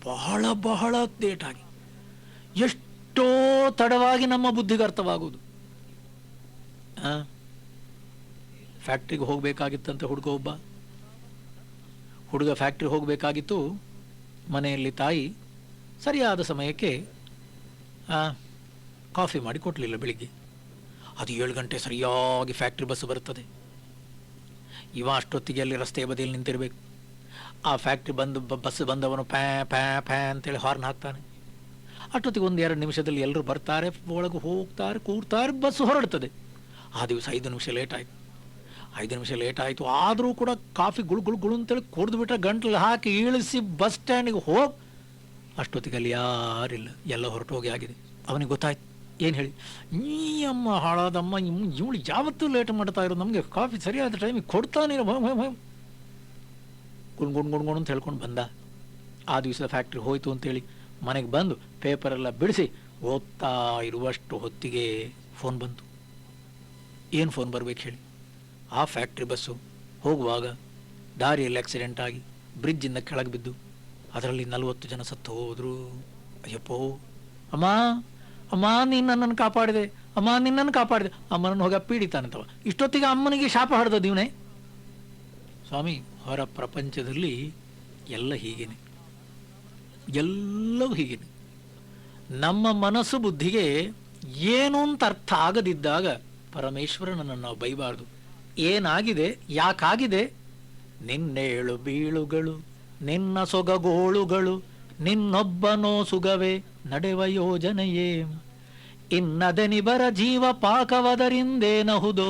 Speaker 1: ಬಹಳ ಬಹಳ ಲೇಟಾಗಿ, ಎಷ್ಟೋ ತಡವಾಗಿ ನಮ್ಮ ಬುದ್ಧಿಗೆ ಅರ್ಥವಾಗುವುದು. ಫ್ಯಾಕ್ಟ್ರಿಗೆ ಹೋಗಬೇಕಾಗಿತ್ತಂತೆ ಹುಡುಗ ಫ್ಯಾಕ್ಟ್ರಿಗೆ ಹೋಗಬೇಕಾಗಿತ್ತು. ಮನೆಯಲ್ಲಿ ತಾಯಿ ಸರಿಯಾದ ಸಮಯಕ್ಕೆ ಕಾಫಿ ಮಾಡಿ ಕೊಡಲಿಲ್ಲ. ಬೆಳಿಗ್ಗೆ ಅದು 7 ಗಂಟೆ ಸರಿಯಾಗಿ ಫ್ಯಾಕ್ಟ್ರಿ ಬಸ್ ಬರುತ್ತದೆ. ಇವ ಅಷ್ಟೊತ್ತಿಗೆ ಅಲ್ಲಿ ರಸ್ತೆಯ ಬದಿಯಲ್ಲಿ ನಿಂತಿರಬೇಕು. ಆ ಫ್ಯಾಕ್ಟ್ರಿ ಬಸ್ ಬಂದವನು ಪ್ಯಾ ಪ್ಯಾ ಪ್ಯಾ ಅಂತೇಳಿ ಹಾರ್ನ್ ಹಾಕ್ತಾನೆ. ಅಷ್ಟೊತ್ತಿಗೆ 1-2 ನಿಮಿಷದಲ್ಲಿ ಎಲ್ಲರೂ ಬರ್ತಾರೆ, ಒಳಗೆ ಹೋಗ್ತಾರೆ, ಕೂರ್ತಾರೆ, ಬಸ್ ಹೊರಡ್ತದೆ. ಆ ದಿವಸ 5 ನಿಮಿಷ ಲೇಟ್ ಆಯಿತು. 5 ನಿಮಿಷ ಲೇಟ್ ಆಯಿತು. ಆದರೂ ಕೂಡ ಕಾಫಿ ಗುಳು ಅಂತೇಳಿ ಕುಡಿದು ಬಿಟ್ಟರೆ ಗಂಟಲು ಹಾಕಿ ಇಳಿಸಿ ಬಸ್ ಸ್ಟ್ಯಾಂಡಿಗೆ ಹೋಗಿ ಅಷ್ಟೊತ್ತಿಗೆ ಅಲ್ಲಿ ಯಾರಿಲ್ಲ, ಎಲ್ಲ ಹೊರಟೋಗಿ ಆಗಿದೆ. ಅವನಿಗೆ ಗೊತ್ತಾಯ್ತು. ಏನು ಹೇಳಿ, ಈ ಅಮ್ಮ ಹಾಳಾದಮ್ಮ, ಇವಳು ಯಾವತ್ತೂ ಲೇಟ್ ಮಾಡ್ತಾ ಇರೋದು, ನಮಗೆ ಕಾಫಿ ಸರಿಯಾದ ಟೈಮಿಗೆ ಕೊಡ್ತಾನಿರೋ ಗುಣ್ಗುಣ್ ಅಂತ ಹೇಳ್ಕೊಂಡು ಬಂದ. ಆ ದಿವಸ ಫ್ಯಾಕ್ಟ್ರಿ ಹೋಯ್ತು ಅಂತೇಳಿ ಮನೆಗೆ ಬಂದು ಪೇಪರೆಲ್ಲ ಬಿಡಿಸಿ ಓದ್ತಾ ಇರುವಷ್ಟು ಹೊತ್ತಿಗೆ ಫೋನ್ ಬಂತು. ಏನು ಫೋನ್ ಬರಬೇಕು ಹೇಳಿ? ಆ ಫ್ಯಾಕ್ಟ್ರಿ ಬಸ್ಸು ಹೋಗುವಾಗ ದಾರಿಯಲ್ಲಿ ಆಕ್ಸಿಡೆಂಟ್ ಆಗಿ ಬ್ರಿಡ್ಜಿಂದ ಕೆಳಗೆ ಬಿದ್ದು ಅದರಲ್ಲಿ 40 ಜನ ಸತ್ತು ಹೋದ್ರು. ಅಯ್ಯಪ್ಪೋ, ಅಮ್ಮ ನೀನು ನನ್ನನ್ನು ಕಾಪಾಡಿದೆ, ಅಮ್ಮ ನಿನ್ನನ್ನು ಕಾಪಾಡಿದೆ, ಅಮ್ಮನನ್ನು ಹೋಗಿ ಪೀಡಿತಾನಂತವ. ಇಷ್ಟೊತ್ತಿಗೆ ಅಮ್ಮನಿಗೆ ಶಾಪ ಹಾಡ್ದ ಇವನೇ. ಸ್ವಾಮಿ, ಹೊರ ಪ್ರಪಂಚದಲ್ಲಿ ಎಲ್ಲ ಹೀಗೇನೆ, ಎಲ್ಲವೂ ಹೀಗೇನೆ. ನಮ್ಮ ಮನಸ್ಸು ಬುದ್ಧಿಗೆ ಏನು ಅಂತ ಅರ್ಥ ಆಗದಿದ್ದಾಗ ಪರಮೇಶ್ವರನನ್ನು ನಾವು ಬೈಬಾರ್ದು. ಏನಾಗಿದೆ, ಯಾಕಾಗಿದೆ? ನಿನ್ನೇಳು ಬೀಳುಗಳು, ನಿನ್ನ ಸೊಗಗೋಳುಗಳು, ನಿನ್ನೊಬ್ಬನೋ ಸುಗವೇ ನಡೆವ ಯೋಜನೆಯೇ. ಇನ್ನದೆನಿಬರ ಜೀವ ಪಾಕವದರಿಂದೇನಹುದು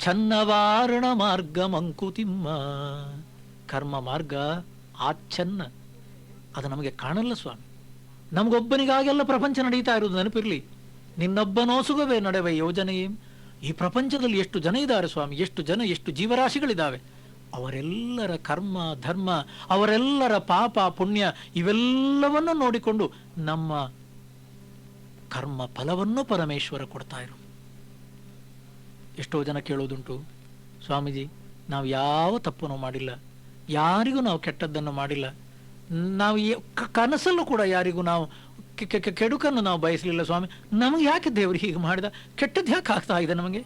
Speaker 1: ಛನ್ನವಾರಣ ಮಾರ್ಗ ಮಂಕುತಿಮ್ಮ. ಕರ್ಮ ಮಾರ್ಗ ಆಚ್ಛನ್ನ, ಅದು ನಮಗೆ ಕಾಣಲ್ಲ ಸ್ವಾಮಿ. ನಮಗೊಬ್ಬನಿಗಾಗೆಲ್ಲ ಪ್ರಪಂಚ ನಡೀತಾ ಇರುವುದು ನೆನಪಿರಲಿ. ನಿನ್ನೊಬ್ಬನೋ ಸುಗವೇ ನಡೆವ ಯೋಜನೆಯೇ. ಈ ಪ್ರಪಂಚದಲ್ಲಿ ಎಷ್ಟು ಜನ ಇದ್ದಾರೆ ಸ್ವಾಮಿ, ಎಷ್ಟು ಜೀವರಾಶಿಗಳಿದ್ದಾವೆ. ಅವರೆಲ್ಲರ ಕರ್ಮ ಧರ್ಮ, ಅವರೆಲ್ಲರ ಪಾಪ ಪುಣ್ಯ, ಇವೆಲ್ಲವನ್ನು ನೋಡಿಕೊಂಡು ನಮ್ಮ ಕರ್ಮ ಫಲವನ್ನು ಪರಮೇಶ್ವರ ಕೊಡ್ತಾ ಇರು. ಎಷ್ಟೋ ಜನ ಕೇಳೋದುಂಟು, ಸ್ವಾಮೀಜಿ ನಾವು ಯಾವ ತಪ್ಪನ್ನು ಮಾಡಿಲ್ಲ, ಯಾರಿಗೂ ನಾವು ಕೆಟ್ಟದ್ದನ್ನು ಮಾಡಿಲ್ಲ, ನಾವು ಕನಸಲ್ಲೂ ಕೂಡ ಯಾರಿಗೂ ನಾವು ಕೆಡುಕನ್ನು ನಾವು ಬಯಸಲಿಲ್ಲ ಸ್ವಾಮಿ, ನಮಗೆ ಯಾಕೆ ದೇವರು ಹೀಗೆ ಮಾಡಿದ, ಕೆಟ್ಟದ್ದು ಯಾಕೆ ಆಗ್ತಾ ಇದೆ ನಮಗೆ?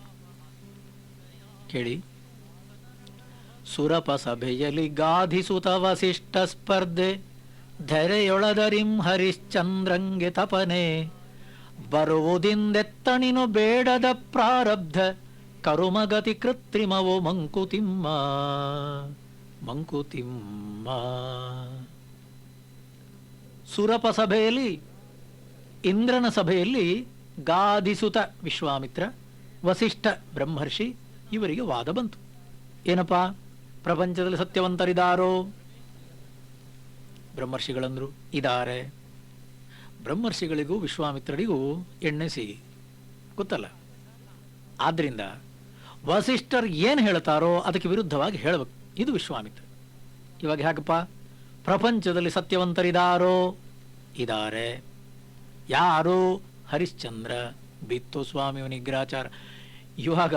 Speaker 1: ಕೇಳಿ, ಸುರಪ ಸಭೆಯಲ್ಲಿ ಗಾಧಿಸುತ ವಸಿಷ್ಠ ಸ್ಪರ್ಧೆ, ಧರೆಯೊಳದರಿಂ ಹರಿಶ್ಚಂದ್ರಂಗೆ ತಪನೆ, ಬರುವುದಿಂದೆತ್ತಣಿನು ಬೇಡದ ಪ್ರಾರಬ್ಧ, ಕರುಮಗತಿ ಕೃತ್ರಿಮವೋ ಮಂಕುತಿಮ್ಮ. ಸುರಪ ಸಭೆಯಲ್ಲಿ, ಇಂದ್ರನ ಸಭೆಯಲ್ಲಿ ಗಾಧಿಸುತ ವಿಶ್ವಾಮಿತ್ರ, ವಸಿಷ್ಠ ಬ್ರಹ್ಮರ್ಷಿ ಇವರಿಗೆ ವಾದ ಬಂತು. ಏನಪ್ಪ, ಪ್ರಪಂಚದಲ್ಲಿ ಸತ್ಯವಂತರಿದ್ದಾರೋ? ಬ್ರಹ್ಮರ್ಷಿಗಳಂದ್ರು, ಇದ್ದಾರೆ. ಬ್ರಹ್ಮರ್ಷಿಗಳಿಗೂ ವಿಶ್ವಾಮಿತ್ರರಿಗೂ ಎಣ್ಣೆ ಸಿಹಿ ಗೊತ್ತಲ್ಲ. ಆದ್ರಿಂದ ವಸಿಷ್ಠರ್ ಏನು ಹೇಳ್ತಾರೋ ಅದಕ್ಕೆ ವಿರುದ್ಧವಾಗಿ ಹೇಳಬೇಕು. ಇದು ವಿಶ್ವಾಮಿತ್ರ. ಇವಾಗ ಹೇಗಪ್ಪ, ಪ್ರಪಂಚದಲ್ಲಿ ಸತ್ಯವಂತರಿದ್ದಾರೋ? ಇದ್ದಾರೆ. ಯಾರು? ಹರಿಶ್ಚಂದ್ರ. ಬಿತ್ತು ಸ್ವಾಮಿ ನಿಗ್ರಹಾಚಾರ. ಇವಾಗ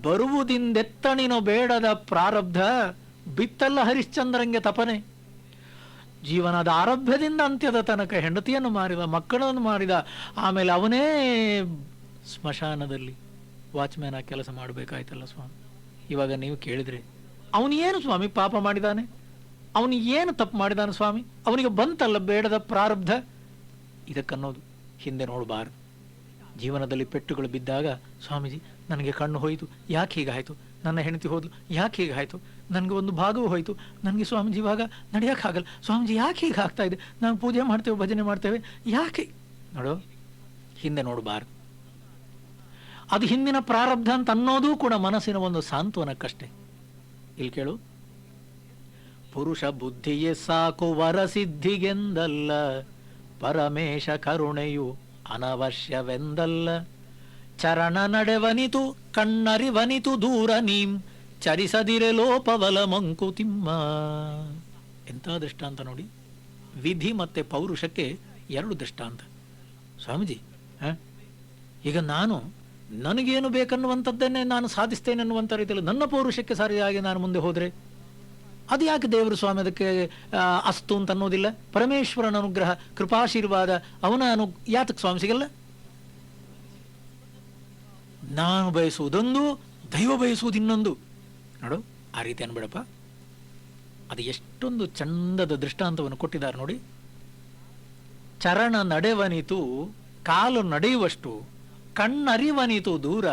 Speaker 1: ಬರುವುದಿಂದೆತ್ತಣಿನೋ ಬೇಡದ ಪ್ರಾರಬ್ಧ, ಬಿತ್ತಲ್ಲ ಹರಿಶ್ಚಂದ್ರಂಗೆ ತಪನೆ. ಜೀವನದ ಆರಭ್ಯದಿಂದ ಅಂತ್ಯದ ತನಕ ಹೆಂಡತಿಯನ್ನು ಮಾರಿದ, ಮಕ್ಕಳನ್ನು ಮಾರಿದ, ಆಮೇಲೆ ಅವನೇ ಸ್ಮಶಾನದಲ್ಲಿ ವಾಚ್ಮ್ಯಾನ್ ಆಗಿ ಕೆಲಸ ಮಾಡಬೇಕಾಯ್ತಲ್ಲ ಸ್ವಾಮಿ. ಇವಾಗ ನೀವು ಕೇಳಿದ್ರೆ, ಅವನು ಏನು ಸ್ವಾಮಿ ಪಾಪ ಮಾಡಿದಾನೆ, ಅವನು ಏನು ತಪ್ಪು ಮಾಡಿದಾನೆ ಸ್ವಾಮಿ, ಅವನಿಗೆ ಬಂತಲ್ಲ ಬೇಡದ ಪ್ರಾರಬ್ಧ. ಇದಕ್ಕನ್ನೋದು ಹಿಂದೆ ನೋಡಬಾರದು. ಜೀವನದಲ್ಲಿ ಪೆಟ್ಟುಗಳು ಬಿದ್ದಾಗ, ಸ್ವಾಮೀಜಿ ನನಗೆ ಕಣ್ಣು ಹೋಯಿತು, ಯಾಕೆ ಹೀಗಾಯಿತು, ನನ್ನ ಹೆಂಡತಿ ಹೋದ್ಲು, ಯಾಕೆ ಹೀಗಾಯಿತು, ನನಗೆ ಒಂದು ಭಾಗವೂ ಹೋಯಿತು, ನನಗೆ ಸ್ವಾಮೀಜಿ ಇವಾಗ ನಡೆಯೋಕ್ಕಾಗಲ್ಲ, ಸ್ವಾಮೀಜಿ ಯಾಕೆ ಹೀಗೆ ಆಗ್ತಾ ಇದೆ, ನಾವು ಪೂಜೆ ಮಾಡ್ತೇವೆ, ಭಜನೆ ಮಾಡ್ತೇವೆ, ಯಾಕೆ? ನೋಡು, ಹಿಂದೆ ನೋಡಬಾರ್ದು. ಅದು ಹಿಂದಿನ ಪ್ರಾರಬ್ಧ ಅಂತ ಅನ್ನೋದು ಕೂಡ ಮನಸ್ಸಿನ ಒಂದು ಸಾಂತ್ವನಕ್ಕಷ್ಟೇ. ಇಲ್ಲಿ ಕೇಳು, ಪುರುಷ ಬುದ್ಧಿಯೇ ಸಾಕು ವರಸಿದ್ಧಿಗೆಂದಲ್ಲ, ಪರಮೇಶ ಕರುಣೆಯು ಅನವಶ್ಯವೆಂದಲ್ಲ, ಚರಣ ನಡೆವನಿತು ಕಣ್ಣರಿವನಿತು ದೂರ ನೀಂ ಚರಿಸದಿರೆ ಲೋಪವಲ ಮಂಕುತಿಮ್ಮ. ಎಂಥ ದೃಷ್ಟಾಂತ ನೋಡಿ. ವಿಧಿ ಮತ್ತೆ ಪೌರುಷಕ್ಕೆ ಎರಡು ದೃಷ್ಟಾಂತ. ಸ್ವಾಮೀಜಿ, ಈಗ ನಾನು ನನಗೇನು ಬೇಕನ್ನುವಂಥದ್ದನ್ನೇ ನಾನು ಸಾಧಿಸ್ತೇನೆ ಅನ್ನುವಂಥ ರೀತಿಯಲ್ಲಿ ನನ್ನ ಪೌರುಷಕ್ಕೆ ಸರಿಯಾಗಿ ನಾನು ಮುಂದೆ ಹೋದರೆ ಅದು ಯಾಕೆ ದೇವರು ಸ್ವಾಮಿ ಅದಕ್ಕೆ ಅಸ್ತು ಅಂತ ಅನ್ನೋದಿಲ್ಲ? ಪರಮೇಶ್ವರನ ಅನುಗ್ರಹ ಕೃಪಾಶೀರ್ವಾದ ಅವನ ಯಾತಕ್ಕೆ ಸ್ವಾಮಿ ಸಿಗಲ್ಲ? ನಾನು ಬಯಸುವುದೊಂದು, ದೈವ ಬಯಸುವುದು ಇನ್ನೊಂದು. ನೋಡು, ಆ ರೀತಿ ಅನ್ಬೇಡಪ್ಪ. ಅದು ಎಷ್ಟೊಂದು ಚಂದದ ದೃಷ್ಟಾಂತವನ್ನು ಕೊಟ್ಟಿದ್ದಾರೆ ನೋಡಿ. ಚರಣ ನಡೆವನಿತು, ಕಾಲು ನಡೆಯುವಷ್ಟು, ಕಣ್ಣರಿವನಿತು ದೂರ,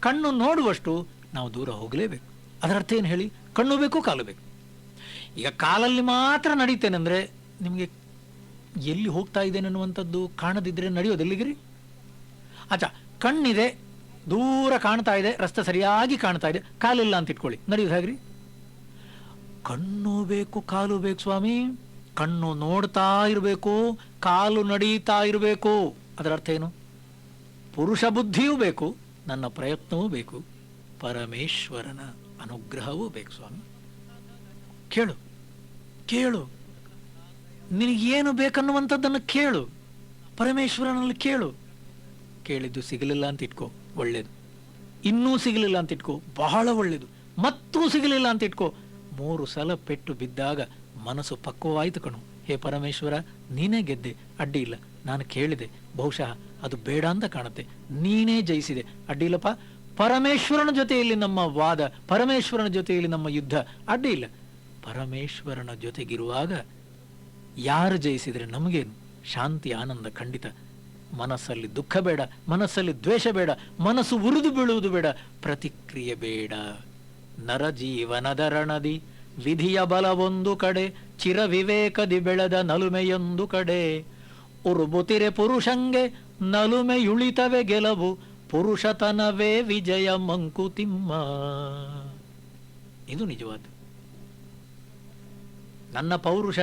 Speaker 1: ಕಣ್ಣು ನೋಡುವಷ್ಟು ನಾವು ದೂರ ಹೋಗಲೇಬೇಕು. ಅದರ ಅರ್ಥ ಏನು ಹೇಳಿ? ಕಣ್ಣು ಬೇಕು, ಕಾಲು ಬೇಕು. ಈಗ ಕಾಲಲ್ಲಿ ಮಾತ್ರ ನಡೀತೇನೆಂದ್ರೆ ನಿಮಗೆ ಎಲ್ಲಿ ಹೋಗ್ತಾ ಇದ್ದೇನೆ ಅನ್ನುವಂಥದ್ದು ಕಾಣದಿದ್ರೆ ನಡೆಯೋದೆಲ್ಲಿಗಿರಿ? ಅಚ್ಚಾ, ಕಣ್ಣಿದೆ, ದೂರ ಕಾಣ್ತಾ ಇದೆ, ರಸ್ತೆ ಸರಿಯಾಗಿ ಕಾಣ್ತಾ ಇದೆ, ಕಾಲಿಲ್ಲ ಅಂತ ಇಟ್ಕೊಳ್ಳಿ, ನಡೆಯೋದು ಹೇಗ್ರಿ? ಕಣ್ಣು ಬೇಕು, ಕಾಲು ಬೇಕು ಸ್ವಾಮಿ. ಕಣ್ಣು ನೋಡ್ತಾ ಇರಬೇಕು, ಕಾಲು ನಡೀತಾ ಇರಬೇಕು. ಅದರ ಅರ್ಥ ಏನು? ಪುರುಷ ಬುದ್ಧಿಯೂ ಬೇಕು, ನನ್ನ ಪ್ರಯತ್ನವೂ ಬೇಕು, ಪರಮೇಶ್ವರನ ಅನುಗ್ರಹವೂ ಬೇಕು ಸ್ವಾಮಿ. ಕೇಳು ಕೇಳು, ನಿನಗೇನು ಬೇಕನ್ನುವಂಥದ್ದನ್ನು ಕೇಳು, ಪರಮೇಶ್ವರನಲ್ಲಿ ಕೇಳು. ಕೇಳಿದ್ದು ಸಿಗಲಿಲ್ಲ ಅಂತ ಇಟ್ಕೋ, ಒಳ್ಳೇದು. ಇನ್ನೂ ಸಿಗಲಿಲ್ಲ ಅಂತ ಇಟ್ಕೋ, ಬಹಳ ಒಳ್ಳೇದು. ಮತ್ತೂ ಸಿಗಲಿಲ್ಲ ಅಂತ ಇಟ್ಕೋ, 3 ಸಲ ಪೆಟ್ಟು ಬಿದ್ದಾಗ ಮನಸ್ಸು ಪಕ್ವವಾಯಿತು ಕಣು. ಹೇ ಪರಮೇಶ್ವರ, ನೀನೇ ಗೆದ್ದೆ, ಅಡ್ಡಿ ಇಲ್ಲ. ನಾನು ಕೇಳಿದೆ, ಬಹುಶಃ ಅದು ಬೇಡ ಅಂತ ಕಾಣುತ್ತೆ, ನೀನೇ ಜಯಿಸಿದೆ, ಅಡ್ಡಿ ಇಲ್ಲಪ್ಪ. ಪರಮೇಶ್ವರನ ಜೊತೆಯಲ್ಲಿ ನಮ್ಮ ವಾದ, ಪರಮೇಶ್ವರನ ಜೊತೆಯಲ್ಲಿ ನಮ್ಮ ಯುದ್ಧ, ಅಡ್ಡಿ ಇಲ್ಲ. ಪರಮೇಶ್ವರನ ಜೊತೆಗಿರುವಾಗ ಯಾರು ಜಯಿಸಿದರೆ ನಮಗೇನು? ಶಾಂತಿ, ಆನಂದ ಖಂಡಿತ. ಮನಸ್ಸಲ್ಲಿ ದುಃಖ ಬೇಡ, ಮನಸ್ಸಲ್ಲಿ ದ್ವೇಷ ಬೇಡ, ಮನಸ್ಸು ಉರಿದು ಬೀಳುವುದು ಬೇಡ, ಪ್ರತಿಕ್ರಿಯೆ ಬೇಡ. ನರಜೀವನದ ರಣದಿ ವಿಧಿಯ ಬಲವೊಂದು ಕಡೆ, ಚಿರ ವಿವೇಕದಿ ಬೆಳೆದ ನಲುಮೆಯೊಂದು ಕಡೆ. ಉರುಬುತಿರೆ ಪುರುಷಂಗೆ ನಲುಮೆಯುಳಿತವೆ ಗೆಲವು, ಪುರುಷತನವೇ ವಿಜಯ ಮಂಕುತಿಮ್ಮ. ಇದು ನಿಜವಾದ. ನನ್ನ ಪೌರುಷ,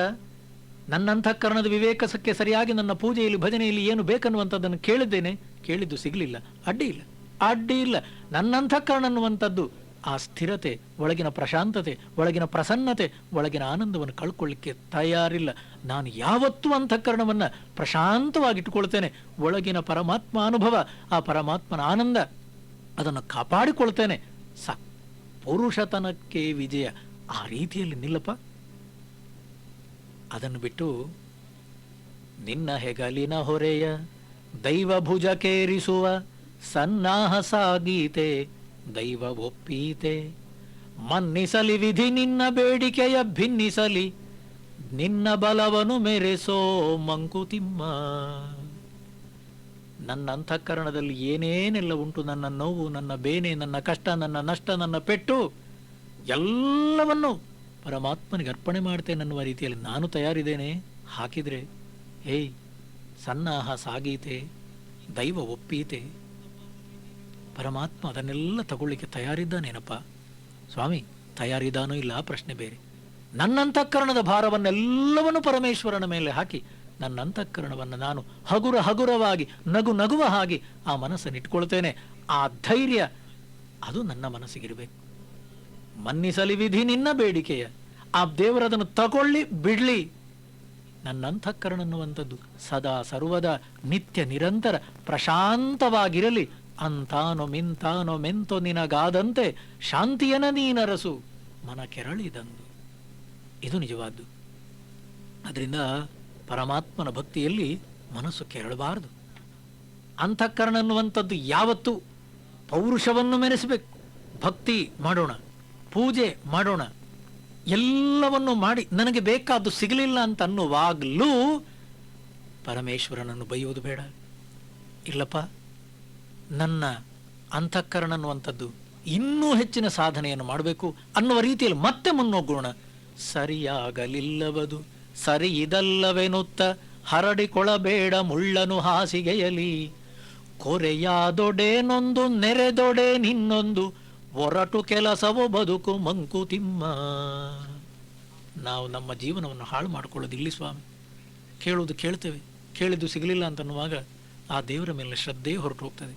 Speaker 1: ನನ್ನ ಅಂತಃಕರಣದ ವಿವೇಕಸಕ್ಕೆ ಸರಿಯಾಗಿ ನನ್ನ ಪೂಜೆಯಲ್ಲಿ ಭಜನೆಯಲ್ಲಿ ಏನು ಬೇಕನ್ನುವಂಥದ್ದನ್ನು ಕೇಳಿದ್ದೇನೆ, ಕೇಳಿದ್ದು ಸಿಗಲಿಲ್ಲ, ಅಡ್ಡಿ ಇಲ್ಲ, ಅಡ್ಡಿ ಇಲ್ಲ. ನನ್ನ ಅಂತಃಕರಣ ಅನ್ನುವಂಥದ್ದು ಆ ಸ್ಥಿರತೆ, ಒಳಗಿನ ಪ್ರಶಾಂತತೆ, ಒಳಗಿನ ಪ್ರಸನ್ನತೆ, ಒಳಗಿನ ಆನಂದವನ್ನು ಕಳ್ಕೊಳ್ಳಿಕ್ಕೆ ತಯಾರಿಲ್ಲ. ನಾನು ಯಾವತ್ತೂ ಅಂತಃಕರಣವನ್ನು ಪ್ರಶಾಂತವಾಗಿಟ್ಟುಕೊಳ್ತೇನೆ. ಒಳಗಿನ ಪರಮಾತ್ಮ ಅನುಭವ, ಆ ಪರಮಾತ್ಮನ ಆನಂದ, ಅದನ್ನು ಕಾಪಾಡಿಕೊಳ್ತೇನೆ. ಪುರುಷತನಕ್ಕೆ ವಿಜಯ. ಆ ರೀತಿಯಲ್ಲಿ ನಿಲ್ಲಪ್ಪ. ಅದನ್ನು ಬಿಟ್ಟು ನಿನ್ನ ಹೆಗಲಿನ ಹೊರೆಯ ದೈವ ಭುಜಕೇರಿಸುವ ಸನ್ನಾಹ ಸಾಗೀತೆ, ದೈವ ಒಪ್ಪೀತೆ. ಮನ್ನಿಸಲಿ ವಿಧಿ ನಿನ್ನ ಬೇಡಿಕೆಯ ಭಿನ್ನಿಸಲಿ, ನಿನ್ನ ಬಲವನು ಮೆರೆಸೋ ಮಂಕುತಿಮ್ಮ. ನನ್ನ ಅಂತಃಕರಣದಲ್ಲಿ ಏನೇನೆಲ್ಲ ಉಂಟು, ನನ್ನ ನೋವು, ನನ್ನ ಬೇನೆ, ನನ್ನ ಕಷ್ಟ, ನನ್ನ ನಷ್ಟ, ನನ್ನ ಪೆಟ್ಟು, ಎಲ್ಲವನ್ನು ಪರಮಾತ್ಮನಿಗೆ ಅರ್ಪಣೆ ಮಾಡ್ತೇನೆ ಅನ್ನುವ ರೀತಿಯಲ್ಲಿ ನಾನು ತಯಾರಿದ್ದೇನೆ. ಹಾಕಿದರೆ ಹೇಯ್, ಸನ್ನಾಹ ಸಾಗೀತೆ, ದೈವ ಒಪ್ಪೀತೆ. ಪರಮಾತ್ಮ ಅದನ್ನೆಲ್ಲ ತಗೊಳ್ಳಿಕ್ಕೆ ತಯಾರಿದ್ದಾನೇನಪ್ಪ ಸ್ವಾಮಿ. ತಯಾರಿದ್ದಾನೋ ಇಲ್ಲ ಪ್ರಶ್ನೆ ಬೇರೆ. ನನ್ನಂತಃಕರಣದ ಭಾರವನ್ನೆಲ್ಲವನ್ನು ಪರಮೇಶ್ವರನ ಮೇಲೆ ಹಾಕಿ ನನ್ನ ಅಂತಃಕರಣವನ್ನು ನಾನು ಹಗುರವಾಗಿ ನಗು ನಗುವ ಹಾಗೆ ಆ ಮನಸ್ಸನ್ನು ಇಟ್ಕೊಳ್ತೇನೆ. ಆ ಧೈರ್ಯ ಅದು ನನ್ನ ಮನಸ್ಸಿಗಿರಬೇಕು. ಮನ್ನಿಸಲಿ ವಿಧಿ ನಿನ್ನ ಬೇಡಿಕೆಯ, ಆ ದೇವರದನ್ನು ತಗೊಳ್ಳಿ ಬಿಡ್ಲಿ. ನನ್ನ ಅಂತಃಕರಣ ಅನ್ನುವಂಥದ್ದು ಸದಾ ಸರ್ವದ ನಿತ್ಯ ನಿರಂತರ ಪ್ರಶಾಂತವಾಗಿರಲಿ. ಅಂತಾನೋ ಮಿಂತಾನೋ ಮೆಂತೋ ನಿನಗಾದಂತೆ ಶಾಂತಿಯನ ನೀನರಸು ಮನ ಕೆರಳಿದಂದು. ಇದು ನಿಜವಾದ್ದು. ಅದರಿಂದ ಪರಮಾತ್ಮನ ಭಕ್ತಿಯಲ್ಲಿ ಮನಸ್ಸು ಕೆರಳಬಾರದು. ಅಂತಃಕರಣ ಅನ್ನುವಂಥದ್ದು ಯಾವತ್ತೂ ಪೌರುಷವನ್ನು ಮೆರೆಸಬೇಕು. ಭಕ್ತಿ ಮಾಡೋಣ, ಪೂಜೆ ಮಾಡೋಣ, ಎಲ್ಲವನ್ನು ಮಾಡಿ ನನಗೆ ಬೇಕಾದ್ದು ಸಿಗಲಿಲ್ಲ ಅಂತ ಅನ್ನುವಾಗಲೂ ಪರಮೇಶ್ವರನನ್ನು ಬೈಯುವುದು ಬೇಡ. ಇಲ್ಲಪ್ಪ, ನನ್ನ ಅಂತಃಕರಣ ಅನ್ನುವಂಥದ್ದು ಇನ್ನೂ ಹೆಚ್ಚಿನ ಸಾಧನೆಯನ್ನು ಮಾಡಬೇಕು ಅನ್ನುವ ರೀತಿಯಲ್ಲಿ ಮತ್ತೆ ಮುನ್ನೋಗೋಣ. ಸರಿಯಾಗಲಿಲ್ಲವದು ಸರಿ ಇದಲ್ಲವೆನುತ್ತ ಹರಡಿಕೊಳ್ಳಬೇಡ ಮುಳ್ಳನು ಹಾಸಿಗೆಯಲಿ. ಕೊರೆಯಾದೊಡೇನೊಂದು ನೆರೆದೊಡೆ ನಿನ್ನೊಂದು ಒರಟು ಕೆಲಸವೋ ಬದುಕು ಮಂಕುತಿಮ್ಮ. ನಾವು ನಮ್ಮ ಜೀವನವನ್ನು ಹಾಳು ಮಾಡಿಕೊಳ್ಳೋದು ಇಲ್ಲಿ ಸ್ವಾಮಿ. ಕೇಳುವುದು ಕೇಳ್ತೇವೆ, ಕೇಳಿದ್ದು ಸಿಗಲಿಲ್ಲ ಅಂತನ್ನುವಾಗ ಆ ದೇವರ ಮೇಲೆ ಶ್ರದ್ಧೆ ಹೊರಟು ಹೋಗ್ತದೆ.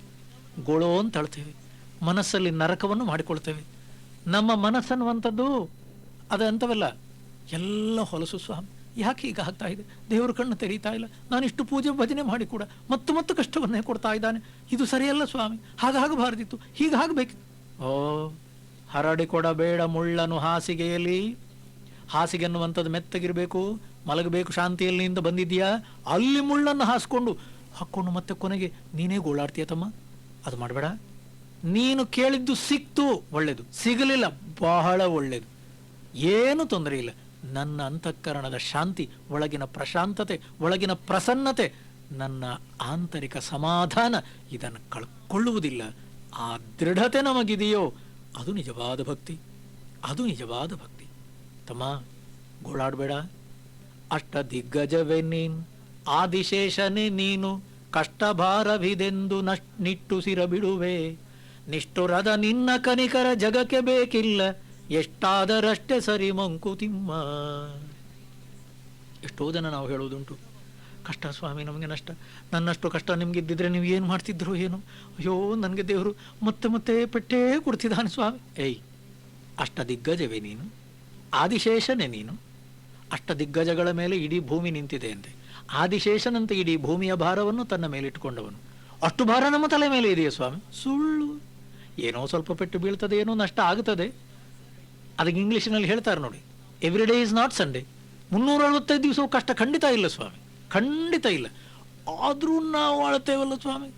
Speaker 1: ಗೋಳೋ ಅಂತ ಅಳ್ತೇವೆ, ಮನಸ್ಸಲ್ಲಿ ನರಕವನ್ನು ಮಾಡಿಕೊಳ್ತೇವೆ. ನಮ್ಮ ಮನಸ್ಸನ್ನುವಂಥದ್ದು ಅದು ಅಂಥವಲ್ಲ, ಎಲ್ಲ ಹೊಲಸು ಸ್ವಾಮಿ. ಯಾಕೆ ಹೀಗೆ ಆಗ್ತಾ ಇದೆ? ದೇವರು ಕಣ್ಣು ತೆರೀತಾ ಇಲ್ಲ. ನಾನಿಷ್ಟು ಪೂಜೆ ಭಜನೆ ಮಾಡಿ ಕೂಡ ಮತ್ತು ಕಷ್ಟವನ್ನೇ ಕೊಡ್ತಾ ಇದ್ದಾನೆ. ಇದು ಸರಿಯಲ್ಲ ಸ್ವಾಮಿ, ಹಾಗಾಗಬಾರ್ದಿತ್ತು, ಹೀಗಾಗಬೇಕಿತ್ತು. ಓ, ಹರಡಿ ಕೊಡಬೇಡ ಮುಳ್ಳನು ಹಾಸಿಗೆಯಲ್ಲಿ. ಹಾಸಿಗೆ ಅನ್ನುವಂಥದ್ದು ಮೆತ್ತಗಿರಬೇಕು, ಮಲಗಬೇಕು, ಶಾಂತಿಯಲ್ಲಿಂದ ಬಂದಿದ್ದೀಯಾ, ಅಲ್ಲಿ ಮುಳ್ಳನ್ನು ಹಾಕ್ಕೊಂಡು ಮತ್ತೆ ಕೊನೆಗೆ ನೀನೇ ಗೋಳಾಡ್ತೀಯ ತಮ್ಮ. ಅದು ಮಾಡಬೇಡ. ನೀನು ಕೇಳಿದ್ದು ಸಿಕ್ತು, ಒಳ್ಳೇದು. ಸಿಗಲಿಲ್ಲ, ಬಹಳ ಒಳ್ಳೇದು, ಏನು ತೊಂದರೆ ಇಲ್ಲ. ನನ್ನ ಅಂತಃಕರಣದ ಶಾಂತಿ, ಒಳಗಿನ ಪ್ರಶಾಂತತೆ, ಒಳಗಿನ ಪ್ರಸನ್ನತೆ, ನನ್ನ ಆಂತರಿಕ ಸಮಾಧಾನ ಇದನ್ನು ಕಳ್ಕೊಳ್ಳುವುದಿಲ್ಲ. ಆ ದೃಢತೆ ನಮಗಿದೆಯೋ ಅದು ನಿಜವಾದ ಭಕ್ತಿ, ಅದು ನಿಜವಾದ ಭಕ್ತಿ. ತಮ್ಮ, ಗೋಳಾಡಬೇಡ. ಅಷ್ಟ ದಿಗ್ಗಜವೇ ನೀನು, ಆದಿಶೇಷನೇ ನೀನು, ಕಷ್ಟಭಾರವಿದೆಂದು ನಿಟ್ಟುಸಿರ ಬಿಡುವೆ. ನಿಷ್ಠುರದ ನಿನ್ನ ಕನಿಕರ ಜಗಕ್ಕೆ ಬೇಕಿಲ್ಲ, ಎಷ್ಟಾದರಷ್ಟೇ ಸರಿ ಮಂಕುತಿಮ್ಮ. ಎಷ್ಟೋ ಜನ ನಾವು ಹೇಳುವುದುಂಟು, ಕಷ್ಟ ಸ್ವಾಮಿ, ನಮಗೆ ನಷ್ಟ, ನನ್ನಷ್ಟು ಕಷ್ಟ ನಿಮಗಿದ್ದಿದ್ರೆ ನೀವು ಏನು ಮಾಡ್ತಿದ್ರು ಏನು? ಅಯ್ಯೋ, ನನಗೆ ದೇವರು ಮತ್ತೆ ಪೆಟ್ಟೇ ಕೊಡ್ತಿದ್ದಾನೆ ಸ್ವಾಮಿ. ಏಯ್, ಅಷ್ಟ ದಿಗ್ಗಜವೇ ನೀನು, ಆದಿಶೇಷನೇ ನೀನು. ಅಷ್ಟ ದಿಗ್ಗಜಗಳ ಮೇಲೆ ಇಡೀ ಭೂಮಿ ನಿಂತಿದೆ ಅಂತೆ. ಆದಿಶೇಷನಂತೆ ಇಡೀ ಭೂಮಿಯ ಭಾರವನ್ನು ತನ್ನ ಮೇಲಿಟ್ಟುಕೊಂಡವನು. ಅಷ್ಟು ಭಾರ ನಮ್ಮ ತಲೆ ಮೇಲೆ ಇದೆಯಾ ಸ್ವಾಮಿ? ಸುಳ್ಳು. ಏನೋ ಸ್ವಲ್ಪ ಪೆಟ್ಟು ಬೀಳ್ತದೆ, ಏನೋ ನಷ್ಟ ಆಗುತ್ತದೆ. ಅದಕ್ಕೆ ಇಂಗ್ಲೀಷಿನಲ್ಲಿ ಹೇಳ್ತಾರೆ ನೋಡಿ, every day is not Sunday. 365 ದಿವಸವೂ ಕಷ್ಟ ಖಂಡಿತ ಇಲ್ಲ ಸ್ವಾಮಿ, ಖಂಡಿತ ಇಲ್ಲ. ಆದರೂ ನಾವು ಆಳ್ತೇವಲ್ಲ ಸ್ವಾಮಿ.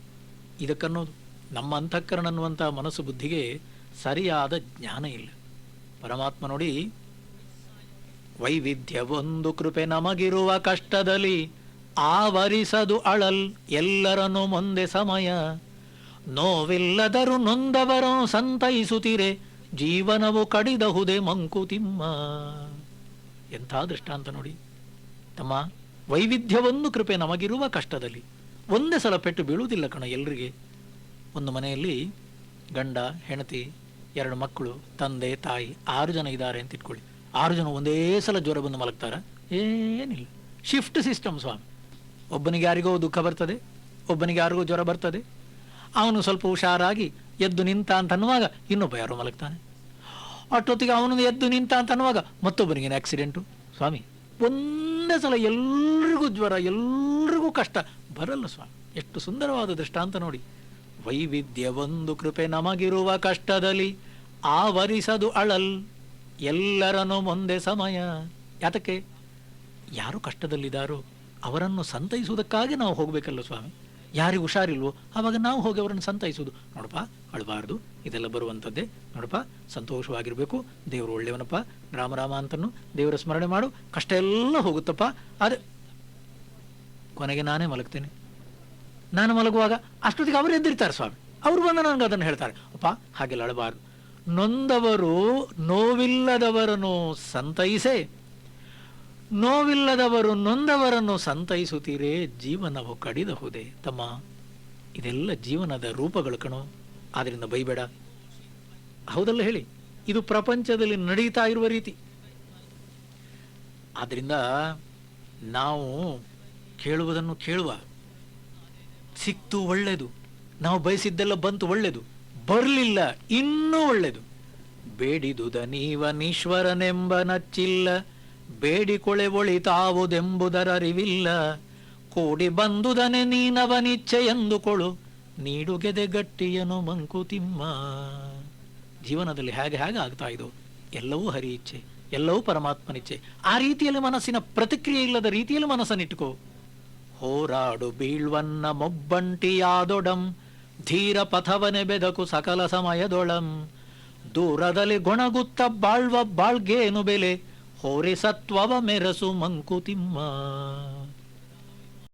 Speaker 1: ಇದಕ್ಕನ್ನೋದು ನಮ್ಮ ಅಂತಃಕರಣ ಅನ್ನುವಂಥ ಮನಸ್ಸು ಬುದ್ಧಿಗೆ ಸರಿಯಾದ ಜ್ಞಾನ ಇಲ್ಲ. ಪರಮಾತ್ಮ ನೋಡಿ, ವೈವಿಧ್ಯ ಒಂದು ಕೃಪೆ ನಮಗಿರುವ ಕಷ್ಟದಲ್ಲಿ ಆವರಿಸದು ಅಳಲ್ ಎಲ್ಲರನ್ನು ಮುಂದೆ ಸಮಯ. ನೋವಿಲ್ಲದರು ನೊಂದವರೋ ಸಂತೈಸುತ್ತಿರೆ, ಜೀವನವು ಕಡಿದಹುದೆ ಮಂಕುತಿಮ್ಮ. ಎಂಥ ದೃಷ್ಟಾಂತ ನೋಡಿ ತಮ್ಮ. ವೈವಿಧ್ಯವೊಂದು ಕೃಪೆ ನಮಗಿರುವ ಕಷ್ಟದಲ್ಲಿ. ಒಂದೇ ಸಲ ಪೆಟ್ಟು ಬೀಳುವುದಿಲ್ಲ ಕಣ ಎಲ್ರಿಗೆ. ಒಂದು ಮನೆಯಲ್ಲಿ ಗಂಡ, ಹೆಂಡತಿ, 2 ಮಕ್ಕಳು, ತಂದೆ, ತಾಯಿ, 6 ಜನ ಇದ್ದಾರೆ ಅಂತ ಇಟ್ಕೊಳ್ಳಿ. 6 ಜನ ಒಂದೇ ಸಲ ಜ್ವರ ಬಂದು ಮಲಗ್ತಾರ? ಏನಿಲ್ಲ. ಶಿಫ್ಟ್ ಸಿಸ್ಟಮ್ ಸ್ವಾಮಿ. ಒಬ್ಬನಿಗೆ ಯಾರಿಗೋ ದುಃಖ ಬರ್ತದೆ, ಒಬ್ಬನಿಗೆ ಯಾರಿಗೋ ಜ್ವರ ಬರ್ತದೆ. ಅವನು ಸ್ವಲ್ಪ ಹುಷಾರಾಗಿ ಎದ್ದು ನಿಂತ ಅಂತ ಅನ್ನುವಾಗ ಇನ್ನೊಬ್ಬ ಯಾರೋ ಮಲಗ್ತಾನೆ. ಅಷ್ಟೊತ್ತಿಗೆ ಅವನು ಎದ್ದು ನಿಂತ ಅಂತ ಅನ್ನುವಾಗ ಮತ್ತೊಬ್ಬನಿಗೇನು ಆಕ್ಸಿಡೆಂಟು. ಸ್ವಾಮಿ, ಒಂದೇ ಸಲ ಎಲ್ರಿಗೂ ಜ್ವರ, ಎಲ್ರಿಗೂ ಕಷ್ಟ ಬರಲ್ಲ ಸ್ವಾಮಿ. ಎಷ್ಟು ಸುಂದರವಾದ ದೃಷ್ಟಾಂತ ನೋಡಿ. ವೈವಿಧ್ಯ ಒಂದು ಕೃಪೆ ನಮಗಿರುವ ಕಷ್ಟದಲ್ಲಿ ಆವರಿಸದು ಅಳಲ್ ಎಲ್ಲರನ್ನು ಮುಂದೆ ಸಮಯ. ಯಾತಕ್ಕೆ? ಯಾರು ಕಷ್ಟದಲ್ಲಿದ್ದಾರೋ ಅವರನ್ನು ಸಂತೈಸುವುದಕ್ಕಾಗಿ ನಾವು ಹೋಗಬೇಕಲ್ಲ ಸ್ವಾಮಿ. ಯಾರಿಗೆ ಹುಷಾರಿಲ್ವೋ ಆವಾಗ ನಾವು ಹೋಗಿ ಅವರನ್ನು ಸಂತೈಸುವುದು. ನೋಡಪ್ಪ, ಅಳಬಾರ್ದು, ಇದೆಲ್ಲ ಬರುವಂಥದ್ದೇ. ನೋಡಪ್ಪ, ಸಂತೋಷವಾಗಿರಬೇಕು, ದೇವರು ಒಳ್ಳೆಯವನಪ್ಪ, ರಾಮ ಅಂತನ್ನು ದೇವರ ಸ್ಮರಣೆ ಮಾಡು, ಕಷ್ಟ ಎಲ್ಲ ಹೋಗುತ್ತಪ್ಪ. ಅದೇ ಕೊನೆಗೆ ನಾನೇ ಮಲಗ್ತೇನೆ. ನಾನು ಮಲಗುವಾಗ ಅಷ್ಟೊತ್ತಿಗೆ ಅವರು ಎದ್ದಿರ್ತಾರೆ ಸ್ವಾಮಿ. ಅವರು ಬಂದು ನನಗೆ ಅದನ್ನು ಹೇಳ್ತಾರೆ, ಅಪ್ಪ ಹಾಗೆಲ್ಲ ಅಳಬಾರ್ದು. ನೊಂದವರು ನೋವಿಲ್ಲದವರನ್ನು ಸಂತೈಸೆ, ನೋವಿಲ್ಲದವರು ನೊಂದವರನ್ನು ಸಂತೈಸುತ್ತೀರೇ, ಜೀವನವು ಕಡಿದಹುದೇ. ತಮ್ಮ, ಇದೆಲ್ಲ ಜೀವನದ ರೂಪಗಳು ಕಣೋ. ಆದ್ದರಿಂದ ಬೈಬೇಡ. ಹೌದಲ್ಲ ಹೇಳಿ? ಇದು ಪ್ರಪಂಚದಲ್ಲಿ ನಡೀತಾ ಇರುವ ರೀತಿ. ಆದ್ದರಿಂದ ನಾವು ಕೇಳುವುದನ್ನು ಕೇಳುವ. ಸಿಕ್ತು ಒಳ್ಳೆಯದು, ನಾವು ಬಯಸಿದ್ದೆಲ್ಲ ಬಂತು ಒಳ್ಳೆಯದು, ಬರಲಿಲ್ಲ ಇನ್ನೂ ಒಳ್ಳೆಯದು. ಬೇಡಿದುದ ನೀವನೀಶ್ವರನೆಂಬ ನಚ್ಚಿಲ್ಲ, ಬೇಡಿಕೊಳೆ ಒಳಿತಾವುದೆಂಬುದರರಿವಿಲ್ಲ. ಕೂಡಿ ಬಂದುದನೆ ನೀನವನಿಚ್ಛೆ ಎಂದುಕೊಳು, ನೀಡುಗೆದೆ ಗಟ್ಟಿಯನು ಮಂಕುತಿಮ್ಮ. ಜೀವನದಲ್ಲಿ ಹೇಗೆ ಆಗ್ತಾ ಇದೋ ಎಲ್ಲವೂ ಹರಿ ಇಚ್ಛೆ, ಎಲ್ಲವೂ ಪರಮಾತ್ಮನಿಚ್ಛೆ. ಆ ರೀತಿಯಲ್ಲಿ ಮನಸ್ಸಿನ ಪ್ರತಿಕ್ರಿಯೆ ಇಲ್ಲದ ರೀತಿಯಲ್ಲಿ ಮನಸ್ಸನ್ನಿಟ್ಕೋ. ಹೋರಾಡು ಬೀಳ್ವನ್ನ ಮೊಬ್ಬಂಟಿಯಾದೊಡಂ, ಧೀರ ಪಥವನೆ ಬೆದಕು ಸಕಲ ಸಮಯದೊಳಂ. ದೂರದಲ್ಲಿ ಗೊಣಗುತ್ತ ಬಾಳ್ವ ಬಾಳ್ಗೇನು ಬೆಲೆ, ಹೋರಿ ಸತ್ವವ ಮೆರಸು ಮಂಕುತಿಮ್ಮ.